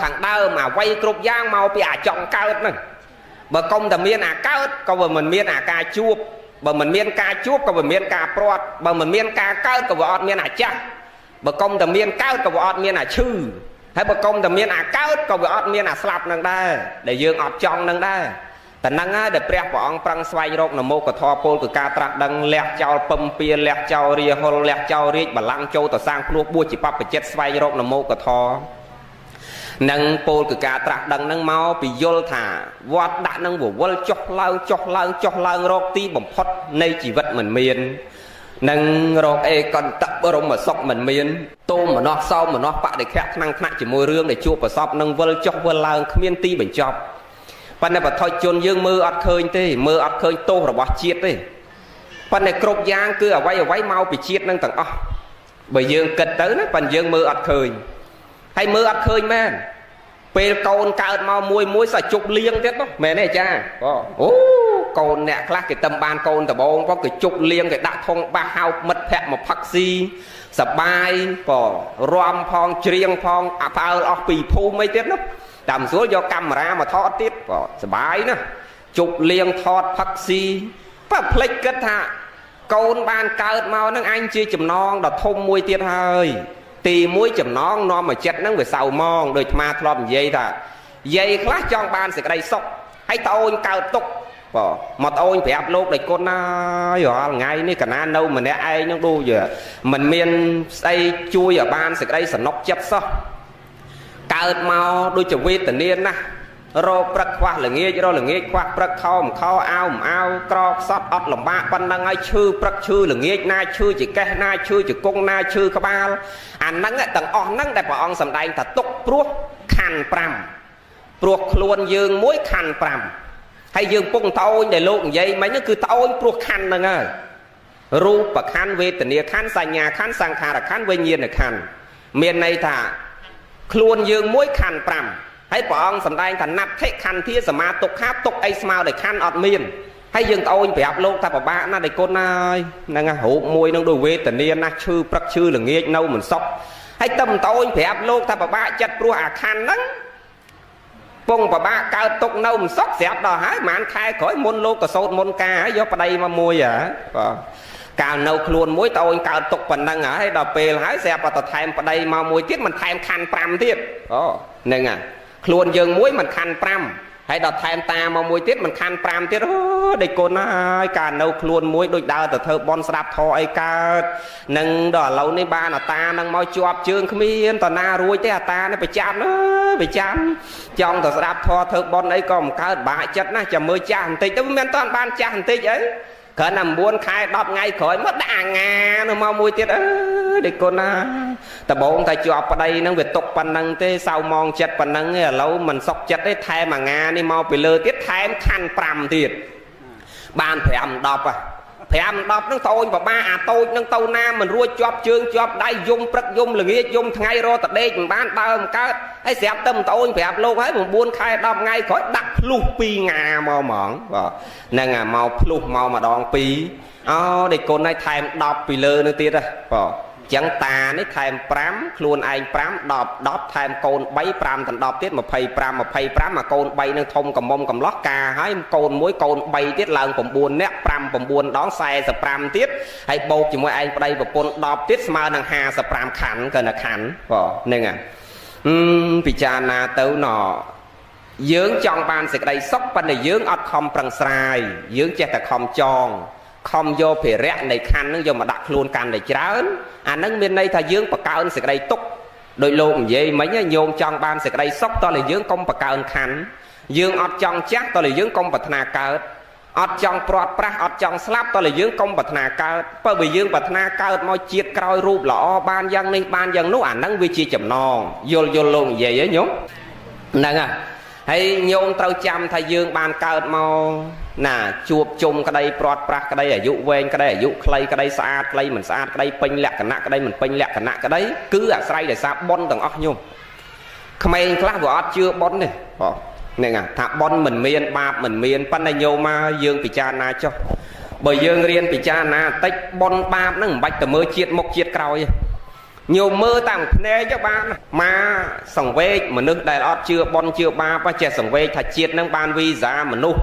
ខាងដើមអាវ័យគ្រប់យ៉ាងមកពីអាចង់កើតហ្នឹងបើកុំតែមានអាកើតក៏វាមិនមានអាការជួបបើមិនមានការជួបក៏វាមានការព្រាត់បើមិនមានការកើតក៏វាអត់មានអាចាស់បើកុំតែមានកើតក៏វាអត់មានអាឈឺហើយបើកុំតែមានអាកើតក៏វាអត់មានអាស្លាប់នឹងដែរដែលយើងអត់ចង់នឹងដែរតែហ្នឹងហើយដែលព្រះព្រះអង្គប្រឹងស្វែងរកនមោកធម៌ពលគឺការត្រាស់ដឹងលះចោលពំពៀលះចោលរាហុលលះចោលរាជបល្ល័ង្កចូលទៅសាងភ្លោះបួសជាបព្វជិតស្វែងរកនមោកធម៌នឹងពលគឺការត្រាស់ដឹងហ្នឹងមកពីយល់ថាវត្តដាក់នឹងវល់ចុះឡើងរកទីបំផុតនៃជីវិតមិនមាននឹងរកអេកន្តបរមសុខមិនមានតោមនោះសោមនោះបដិខៈថ្នាំងថ្នាក់ជាមួយរឿងដែលជួបប្រសពនឹងវល់ចុះវល់ឡើងគ្មានទីបញ្ចប់ប៉ុន្តែបថុជនយើងមើលអត់ឃើញទេមើលអត់ឃើញទោសរបស់ជាតិទេប៉ុន្តែគ្រប់យ៉ាងគឺអ្វីមកពីជាតិនឹងទាំងអស់បើយើងគិតទៅណាប៉ុន្តែយើងមើលអត់ឃើញហើយមើលអត់ឃើញមែនពេលកូនកើតមកមួយសោះជប់លៀងទៀតមែនទេអាចារ្យអូកូនអ្នកខ្លះគេតឹមបានកូនដបងផងគេជប់លៀងគេដាក់ធុងបាសហៅមិត្តភ័ក្តិមកផឹកស៊ីសបាយរំផងច្រៀងផងអើអស់ពីភូមិអីទៀតនោះតាមស្រួលយកកាមេរ៉ាមកថតទៀតសបាយណាជប់លៀងថតផឹកស៊ីបើភ្លេចគិតថាកូនបានកើតមកនឹងអញជាចំណងដ៏ធំមួយទៀតហើយទីមួយចំណងនាំមកចិត្តហ្នឹងវាសៅมองដូចអាធ្លាប់និយាយថាយាយខ្លះចង់បានសេចក្តីសុខហើយត្អូនកើតទុកមកត្អូនប្រាប់លោកដូចគុណណារាល់ថ្ងៃនេះកណានៅម្នាក់ឯងហ្នឹងដូចមិនមានស្អីជួយឲ្យបានសេចក្តីសំណុកចិត្តសោះកើតមកដូចជាវេទនាណាស់រោព្រឹកខ្វះល្ងាចរល្ងាចខ្វះព្រឹកខោអាវក្រខ្សត់អត់លំបាកប៉ុណ្ណឹងហើយឈឺព្រឹកឈឺល្ងាចណាឈឺជាកេះណាឈឺជាគង់ណាឈឺក្បាលអាហ្នឹងទាំងអស់ហ្នឹងដែលព្រះអង្គសម្ដែងថាទុកព្រោះខណ្ឌ5ព្រោះខ្លួនយើងមួយខណ្ឌ5ហើយយើងពងត្អូញដែលលោកនិយាយមិញហ្នឹងគឺត្អូញព្រោះខណ្ឌហ្នឹងហើយរូបខណ្ឌវេទនាខណ្ឌសញ្ញាខណ្ឌសង្ខារខណ្ឌវិញ្ញាណខណ្ឌមានន័យថាខ្លួនយើងមួយខណ្ឌ5ហើយព្រះអង្គសម្ដែងថាណដ្ឋិខន្ធាសមាទុក្ខាទុកអីស្មើដោយខណ្ឌអត់មានហើយយើងត្អូញប្រាប់លោកថាពិបាកណាស់ដែលគុណហើយហ្នឹងរូបមួយនឹងដូចវេទនាណាស់ឈឺព្រឹកឈឺល្ងាចនៅមិនសុខហើយទៅត្អូញប្រាប់លោកថាពិបាកចិត្តព្រោះអាខណ្ឌហ្នឹងពងពិបាកកើតទុកនៅមិនសុខស្រាប់ដល់ហើយប្រហែលខែក្រោយមុនលោកក៏សោតមុនការហើយយកប្តីមកមួយបាទកាលនៅខ្លួនមួយត្អូនកើតទុកប៉ុណ្ណឹងហើយដល់ពេលហើយស្រាប់តែថែមប្តីមកមួយទៀតមិនថែមខណ្ឌ5ទៀតហ្នឹងខ្លួនយើងមួយមិនខណ្ឌ5 ហើយដល់ថែមតាមកមួយទៀតមិនខាន់5ទៀតអូដេកកូនហើយការនៅខ្លួនមួយដូចដើរទៅធ្វើបន់ស្ដាប់ធរអីកើតនឹងដល់ឥឡូវនេះបានអាតានឹងមកជាប់ជើងគ្មានតណារួចទេអាតានេះប្រចាំអើយប្រចាំចង់ទៅស្ដាប់ធរធ្វើបន់អីក៏មិនកើតបាក់ចិត្តណាចាំមើលចាស់បន្តិចទៅមិនតាន់បានចាស់បន្តិចអីគ្រាន់តែ9ខែ10ថ្ងៃក្រោយមកដាក់អាងានៅមកមួយទៀតអើយដេកកូនណាដបងតែជាប់ប្តីហ្នឹងវាຕົកប៉ុណ្ណឹងទេសៅมองចិត្តប៉ុណ្ណឹងឥឡូវមិនសុកចិត្តទេថែមអាងានេះមកពីលើទៀតថែមខណ្ឌ5ទៀតបាន5 10 5 10ហ្នឹងតូនបបាអាតូចហ្នឹងទៅណាមិនរួចជាប់ជើងជាប់ដៃយំព្រឹកយំល្ងាចយំថ្ងៃរត់តដេកមិនបានដើរមិនកើតហើយស្រាប់តែតូនប្រាប់លោកហើយ9ខែ10ថ្ងៃក្រោយដាក់ភ្លុះ2ងាមកហ្មងបាទហ្នឹងអាមកភ្លុះមកម្ដង2អូដេកកូនឲ្យថែម10ពីលើនោះទៀតហ៎បាទចឹងតានេះថែម5ខ្លួនឯង5 10ថែមកូន3 5ដល់10ទៀត25អាកូន3នឹងធំកំមុំកំឡោះការហើយកូន1កូន3ទៀតឡើង9នាក់5 9ដង45ទៀតហើយបូកជាមួយឯងប្តីប្រពន្ធ10ទៀតស្មើនឹង55ខណ្ឌក៏នៅខណ្ឌបាទហ្នឹងហើយពិចារណាទៅណយើងចង់បានសេចក្តីសុខប៉ុន្តែយើងអត់ខំប្រឹងស្រាយយើងចេះតែខំចងខំយកភារៈនៃខណ្ឌនឹងយកមកដាក់ខ្លួនកាន់តែច្រើនអានឹងមានន័យថាយើងបកើនសេចក្តីទុក្ខដោយលោកនិយាយមិញញោមចង់បានសេចក្តីសុខតើយើងកុំបកើនខណ្ឌយើងអត់ចង់ចាស់តើយើងកុំប្រាថ្នាកើតអត់ចង់ព្រាត់ប្រាសអត់ចង់ស្លាប់តើយើងកុំប្រាថ្នាកើតបើយើងប្រាថ្នាកើតមកជាតិក្រោយរូបល្អបានយ៉ាងនេះបានយ៉ាងនោះអានឹងវាជាចំណងយល់លោកនិយាយហ៎ញោមហ្នឹងហើយញោមត្រូវចាំថាយើងបានកើតមកណាជួបជុំក្តីព្រាត់ប្រាសក្តីអាយុវែងក្តីអាយុខ្លីក្តីស្អាតក្តីមិនស្អាតក្តីពេញលក្ខណៈក្តីមិនពេញលក្ខណៈក្តីគឺអាស្រ័យដោយសារបុណ្យទាំងអស់ញោមក្មេងខ្លះវាអត់ជឿបុណ្យទេហ្នឹងថាបុណ្យមិនមានបាបមិនមានប៉ុន្តែញោមមកយើងពិចារណាចុះបើយើងរៀនពិចារណាតិចបុណ្យបាបហ្នឹងមិនបាច់ទៅមើលជាតិមុខជាតិក្រោយទេញោមមើលតាមភ្នែកបានមកសង្វេគមនុស្សដែលអត់ជឿបុណ្យជឿបាបចេះសង្វេគថាជាតិហ្នឹងបានវីសាមនុស្ស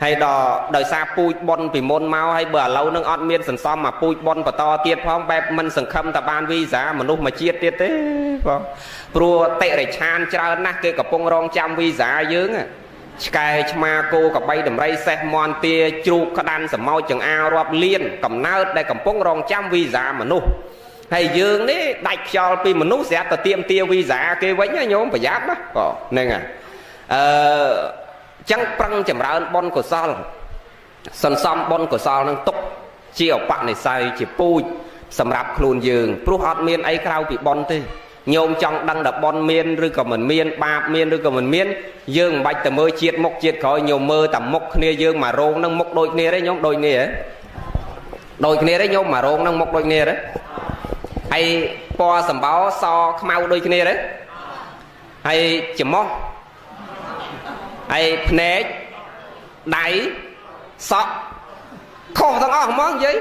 ហើយដល់ដោយសារពូជបុណ្យពីមុនមកហើយបើឥឡូវហ្នឹងអត់មានសន្សំមកពូជបុណ្យបន្តទៀតផងបែបមិនសង្ឃឹមតែបានវីសាមនុស្សមួយជាតិទៀតទេបងព្រោះតិរិឆានច្រើនណាស់គេកំពុងរងចាំវីសាយើងឆ្កែឆ្មាគោក្របីដំរីសេះមន់ទាជ្រូកក្តាន់សម្ោចចង្អារាប់លានកំណើតដែលកំពុងរងចាំវីសាមនុស្សហើយយើងនេះដាច់ខ្យល់ពីមនុស្សស្រាប់តែទៀមទាវីសាគេវិញញោមប្រយ័ត្នណាហ្នឹងហើយចឹងប្រឹងចម្រើនបុណ្យកុសលសន្សំបុណ្យកុសលនឹងទុកជាឧបនិស្ស័យជាពូជសម្រាប់ខ្លួនយើងព្រោះអត់មានអីក្រៅពីបុណ្យទេញោមចង់ដឹងថាបុណ្យមានឬក៏មិនមានបាបមានឬក៏មិនមានយើងមិនបាច់ទៅមើលជាតិមុខជាតិក្រោយញោមមើលតែមុខគ្នាយើងមករោងនឹងមុខដូចគ្នាទេញោមដូចគ្នាហ៎ដូចគ្នាទេញោមមករោងនឹងមុខដូចគ្នាទេហើយពណ៌សម្បោសខ្មៅដូចគ្នាទេហើយច្រមុះហើយភ្នែកដៃសក់ខុសទាំងអស់ហ្មងនិយាយ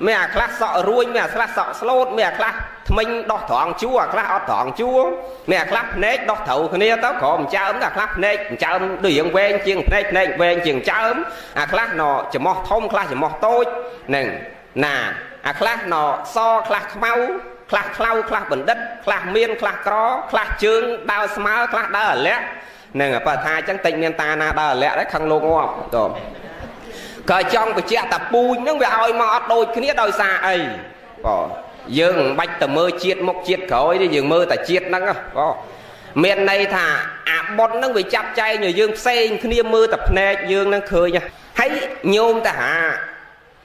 មានអាខ្លះសក់រួញមានអាខ្លះសក់ស្លូតមានអាខ្លះថ្មិញដោះត្រង់ជួរអាខ្លះអត់ត្រង់ជួរមានអាខ្លះភ្នែកដោះត្រូវគ្នាទៅក្រមចើមតែអាខ្លះភ្នែកចើមដូចរៀងវែងជាងភ្នែកវែងជាងចើមអាខ្លះណច្រមុះធំខ្លះច្រមុះតូចហ្នឹងណាអាខ្លះណសខ្លះខ្មៅខ្លះខ្លៅខ្លះបណ្ឌិតខ្លះមានខ្លះក្រខ្លះជើងដើរស្មើខ្លះដើរអាលាក់ហ្នឹងបើថាអញ្ចឹងតិចមានតាណាដើរអាលាក់ដែរខឹងលោកងាប់តើក៏ចង់បញ្ជាក់តាពូជហ្នឹងវាឲ្យមកអត់ដូចគ្នាដោយសារអីយើងមិនបាច់ទៅមើលជាតិមុខជាតិក្រោយទេយើងមើលតែជាតិហ្នឹងមានន័យថាអាបុតហ្នឹងវាចាប់ចែងឲ្យយើងផ្សេងគ្នាមើលតែភ្នែកយើងហ្នឹងឃើញហើយញោមតាហា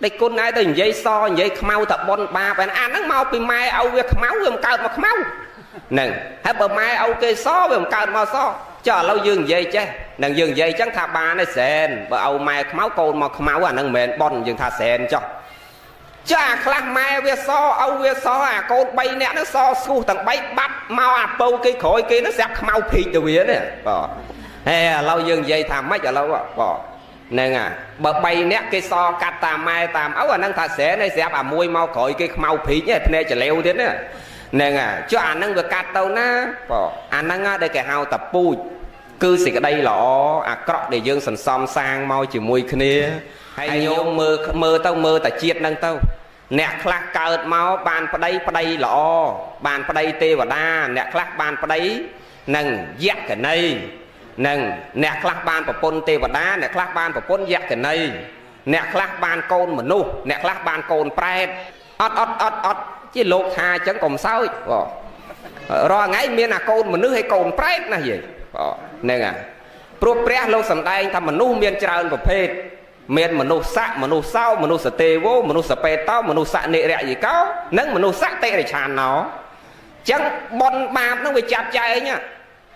ដេកគុណឯងទៅនិយាយសនិយាយខ្មៅថាបុនបាបអាហ្នឹងមកពីម៉ែឲ្យវាខ្មៅវាមិនកើតមកខ្មៅហ្នឹងហើយបើម៉ែឲ្យគេសវាមិនកើតមកសចុះឥឡូវយើងនិយាយចេះនឹងយើងនិយាយចឹងថាបានទេសែនបើឲ្យម៉ែខ្មៅកូនមកខ្មៅអាហ្នឹងមិនមែនបុនយើងថាសែនចុះចាខ្លះម៉ែវាសឲ្យវាសអាកូន3នាក់ហ្នឹងសស្គូសទាំង3បាត់មកអាពៅគេក្រោយគេហ្នឹងស្រាប់ខ្មៅភីកទៅវានេះហេឥឡូវយើងនិយាយថាម៉េចឥឡូវហ្នឹងបើ3នាក់គេសកាត់តាមម៉ែតាមឪអាហ្នឹងថាស្រែនេះស្រាប់អាមួយមកក្រោយគេខ្មៅព្រីកភ្នែកចលាវទៀតហ្នឹងចុះអាហ្នឹងវាកាត់ទៅណាអាហ្នឹងដែលគេហៅតាពូជគឺសេចក្តីល្អអាក្រក់ដែលយើងសន្សំសាងមកជាមួយគ្នាហើយញោមមើលទៅមើលតែជាតិហ្នឹងទៅអ្នកខ្លះកើតមកបានប្តីល្អបានប្តីទេវតាអ្នកខ្លះបានប្តីនឹងយក្ខណី nâng nè khắc ban của pôn tê và đá nè khắc ban của pôn dẹt cái này nè khắc ban côn mà nu nè khắc ban côn prai ọt chứ lột hà chẳng còn sao rồi ngay miền là côn mà nước hay côn prai này gì nè à pro pre lô sầm đây thầm mà nu miền tràn của phê miền mà nu sạ mà nu sao mà nu sờ tê vô mà nu sờ pê tao mà nu sạ nệ rẹ gì cáo nâng mà nu sạ tê để tràn nó chẳng bon bạc nó bị chặt chạy nhá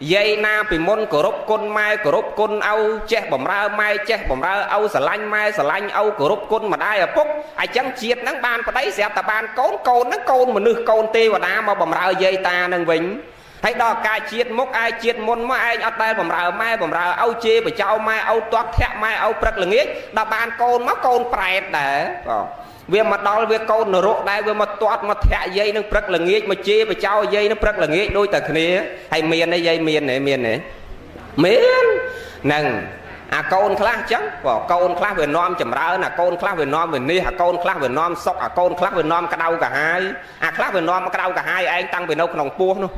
dây na bị môn cổ rốt côn mai cổ rốt côn âu che bầm ra mai che bầm ra âu xà lanh mai xà lanh âu cổ rốt côn mà đai ở phúc ai chẳng chiết nắng ban vào đấy sẽ ta ban côn nắng côn mà nước côn tê và đá mà bầm ra dây ta nâng vĩnh hay đo cai chiết mốc ai chiết môn mà ai ở đây bầm ra mai bầm ra âu chê và cháu mai âu toát thẹn mai âu prật là nghĩa đa ban côn mắc côn prẹt để vì mà đo việc côn nó rốt đây vì mà toát mà thẹn dây nó prật là nghĩa mà chê và cháu dây nó prật là nghĩa đôi tờ kia hay miền này dây miền này miền nâng à côn khác chắc côn khác về nom chầm ra là côn khác về nom về ni à côn khác về nom sọc à côn khác về nom cả đau cả hai à khác về nom cả đau cả hai anh tăng về nâu nòng buông luôn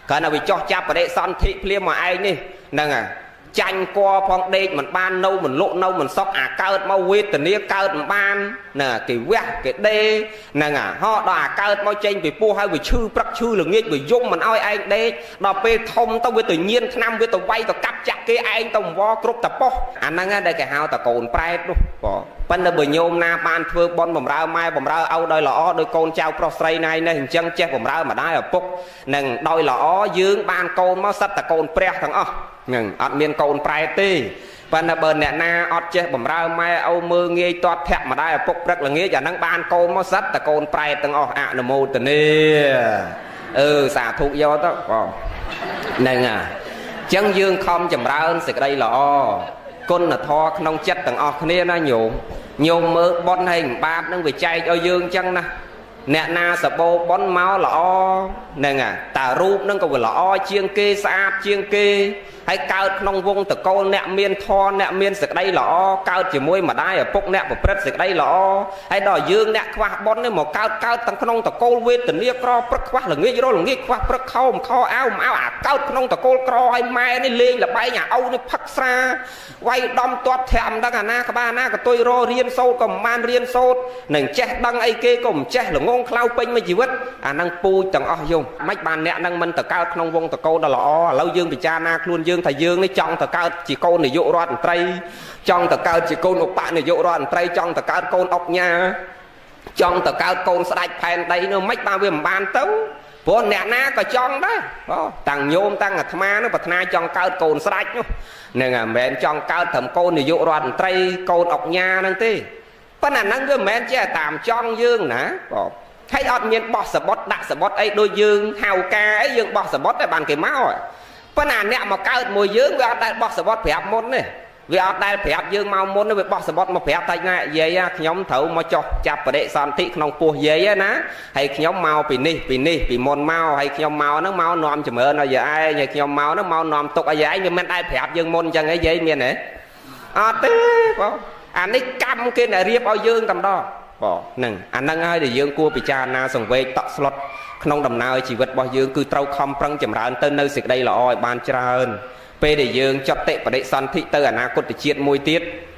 cái nào bị cho chắp vào đây son thị liêm mà ai đi nâng à chanh qua phong đây mình ban nâu mình lộ nâu mình sóc à cao mau quê tình yêu cao ban nè cái quẹt cái đê nè à họ đòi cao mau chanh vì pua hay vì chư bạc chư là nghe vì dung mình oi anh đây đò pe thông tao với tự nhiên năm với tàu bay tàu cắp chặt cái anh tàu vo cướp tập po anh đang đây cái hao tàu cồn prai luôn bên đây bởi nhôm na ban thưa bon bầm ra mai bầm ra âu đôi lọ đôi con trao crossray này này chân che bầm ra mà đai ở phúc nè đôi lọ dương ban côn máu sắt tàu cồn pre thằng ngừng ọt miền cồn prai tê và là bờ nè na ọt che bầm ra mai âu mưa nghe toát thẹn mà đai ở phúc rất là nghe giả năng ban côn máu sắt tàu cồn prai thằng ạ nè mô tần xả thụ do đó nè à chân dương không chầm ra ơn sự đây lọ con là tho nông chất tầng kia nó nhôm mơ bon hình ba nó về chay cho dương chân nè nè na sờ bô bón máu lọ nè à tà rúp nó còn lọ chiên kê xa chiên kê hay cao nông vung từ cô nè miên tho nè miên sực đây lọ cao chỉ môi mà đai ở phúc nè một prết sực đây lọ hay đòi dương nè khoa bón nên một cao cao tầng nông từ cô về từ nia cro prết khoa là nghe rồi là nghe khoa prết kho áo cao nông từ cô cro hay mai này lên là bay nhà âu này phắc xa quay đom toát thèm đang à na các ba na cái tôi ro riêng sâu còn man riêng sâu nền che đăng ai kê cùng che là ngôn khlau pin mới chỉ vứt à năng pui tầng dùng mách bàn nè năng mình từ cao nông vung từ cô đó lọ lâu dương bị cha na luôn dương thầy dương lấy trong từ cao chỉ côn này dụ ra tây trong từ cao chỉ côn ốc bạn này dụ ra tây trong từ cao côn ốc nha trong từ cao côn sạch phèn đây nó mách ba viên bàn tấu bố nè na cả trong đó tàng nhôm tăng ngặt ma nó bật na trong cao côn sạch nên là mẹ trong cao thầm côn này dụ ra tây côn ốc nha năng tê phần là năng cái mẹ che tạm trong dương nè thấy ọt miền bọt sờ bọt đặt sờ bọt ấy đôi dương hào ca ấy dương bọt sờ bọt để bàn cái máu rồi phần là nè mà cao mùi dương vì ọt đây bọt sờ bọt phẹp môn này vì ọt đây phẹp dương mau môn nó bị bọt sờ bọt mà phẹp tay ngay vậy nhóm thấu mà cho chập và đệ son thị nông pua vậy ná hay nhóm mau bị môn mau hay nhóm mau nó mau nòm chừng mơ nó giờ ai nhà nhóm mau nó mau nòm tục ở vậy nhưng men ai phẹp dương môn chẳng ấy vậy miền này thế anh ấy căm cái này riêng bao dương tầm đó nâng anh đang ai để dương cua bị cha na sòng về tọt slot không đầm nào chỉ vật bao dương cứ trâu không prăng chậm rãi tên nơi xịt đây là oi ban trơn p để dương chặt tệ và đệ son thị tơ anh cốt để chiết môi tiết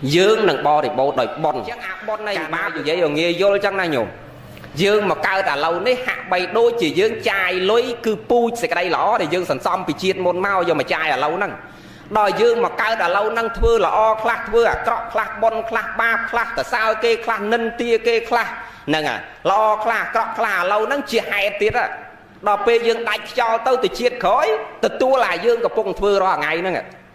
dương nâng bo để bo đòi bon bon này ba như vậy rồi nghe vô chắc này nhổ dương mà cao đã lâu đấy hạ bay đôi chỉ dương chai lối cứ pu xịt đây lỏ để dương sẵn xong bị chiết môn mau giờ mà chai ở lâu nâng đòi dương mà cao đã lâu năng thưa là o khắc thưa à trọ khắc bon khắc ba khắc tại sao kê khắc nân tia kê khắc nâng à lo khắc trọ khắc lâu năng chia hai tiết á đòi pe dương đánh cho tôi từ chiết khói từ tua lại dương gặp bông thưa rồi ngày nữa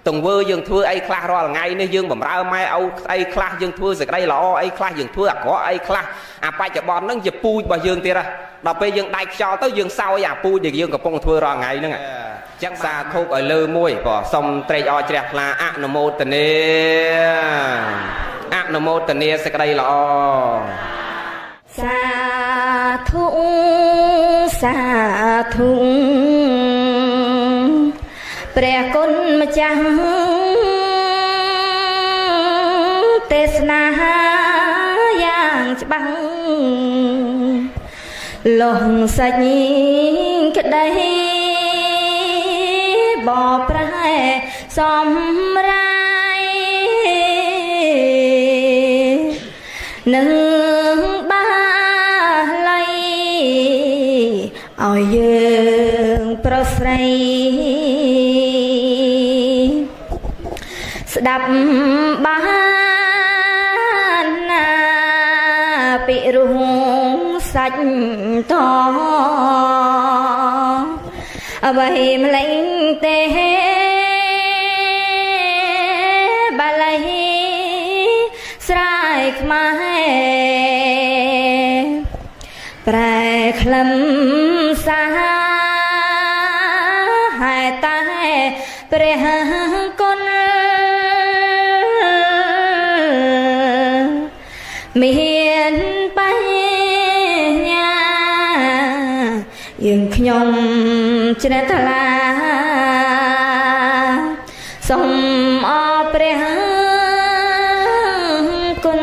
từng vơ dương thưa ai khắc rồi ngày nên dương bẩm ra mai âu ai khắc dương thưa rồi đây là o ai khắc dương thưa có ai khắc à phải cho bọn nó dập pui bà dương tiết ra đòi pe dương đánh cho tới dương sau à pui thì dương gặp bông thưa rồi ngày nữa chắc xa thúc ở lơ môi bỏ xong trây o chẹt là ạ nô mô tần nê sẽ đây là o xa thung pre côn mà chẳng tê na yang băng lòng sạch cái đây bỏ prai សំរាយនឹងបាលីឲ្យយើងប្រុសស្រីស្ដាប់បានណាពីរុងសាច់តអ្វីម្លេងទេបាលីស្រ័យខ្មែរប្រែក្លឹមសាហេតុតែព្រះគុណមានបញ្ញាយើងខ្ញុំជ្រះថ្លាសូមអរព្រះគុណ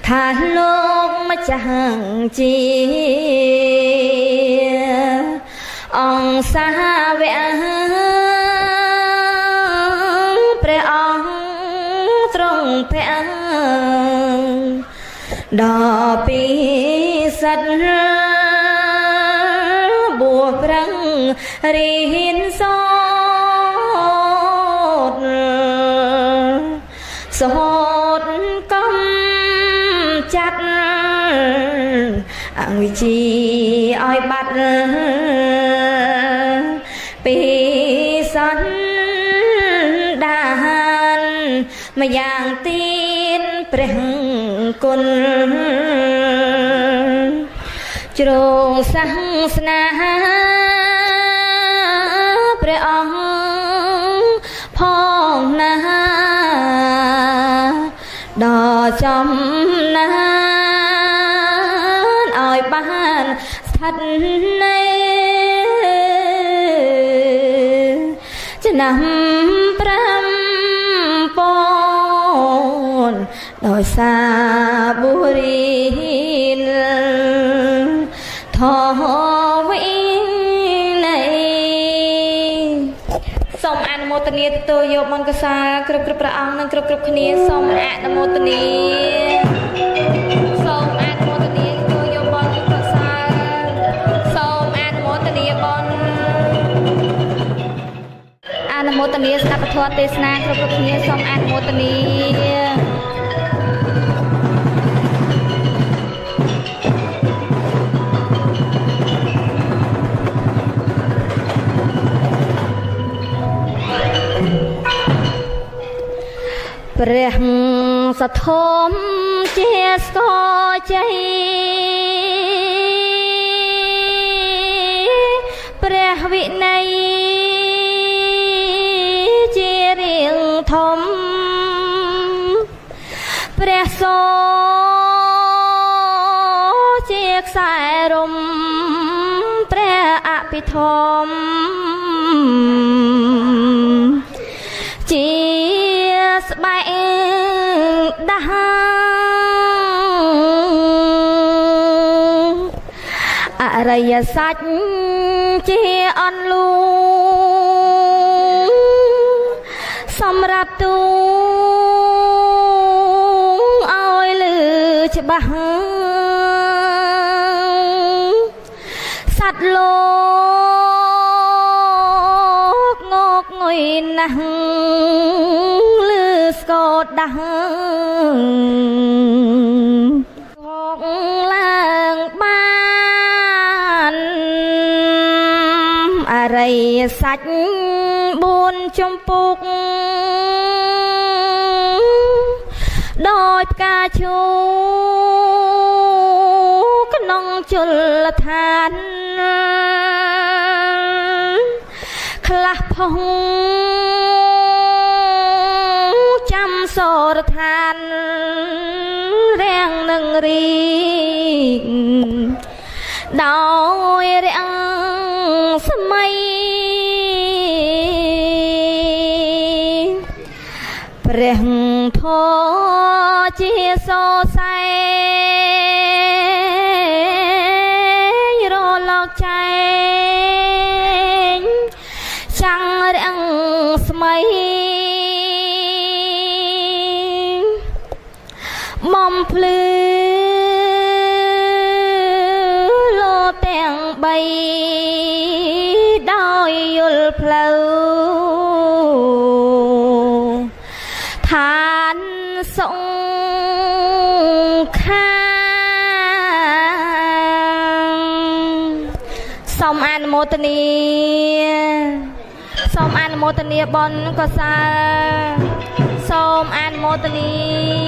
ថាលោកម្ចាស់ជាអង្គសាវកព្រះអង្គទ្រង់ភ័ក្រដល់ពីសិទ្ធបួសប្រឹងរៀនសូត្រកំចាត់អវិជ្ជាឲ្យបាត់ពីសន្តានម្យ៉ាងទៀតព្រះគុណជ្រងសាសនាព្រះអង្គផងណាដល់ចំណានឲ្យបានស្ថិតនៅឆ្នាំ5ពោនដោយសារបុរីធវិន័យសូមអនុមោទនាទទួលយកមន្តកសាគ្រប់ព្រះអង្គនិងគ្រប់គ្នាសូមអនុមោទនាសូមអនុមោទនាទទួលយកមន្តកសាសូមអនុមោទនាបនអនុមោទនាស្ដាប់ពធទេសនាគ្រប់គ្នាសូមអនុមោទនាព្រះសធមជាស្គរជ័យព្រះវិន័យជារៀងធំព្រះសូជាខ្សែរំព្រះអភិធម្មជាស្បែកដាស់អរិយសច្ចជាអន្លូសម្រាប់ទូឲ្យលឺច្បាស់សត្វលោកងកងុយណាស់លឺស្កោតដាស់កកឡើងបានអរិយសច្ច4ជំពូកដោយផ្កាឈូកក្នុងជលឋានខ្លះផងចាំសូរឋានរាំងនឹងរីកដោយរាំងសម័យព្រះធម៌ជាសរសៃរលកចែងចាំងរាំង ថ្មីមុំភ្លឺលោទាំង3ដោយយល់ផ្លូវឋានសង្ខាសូមអនុមោទនាសូមអនុមោទនាបុណ្យកុសលសូមអនុមោទនា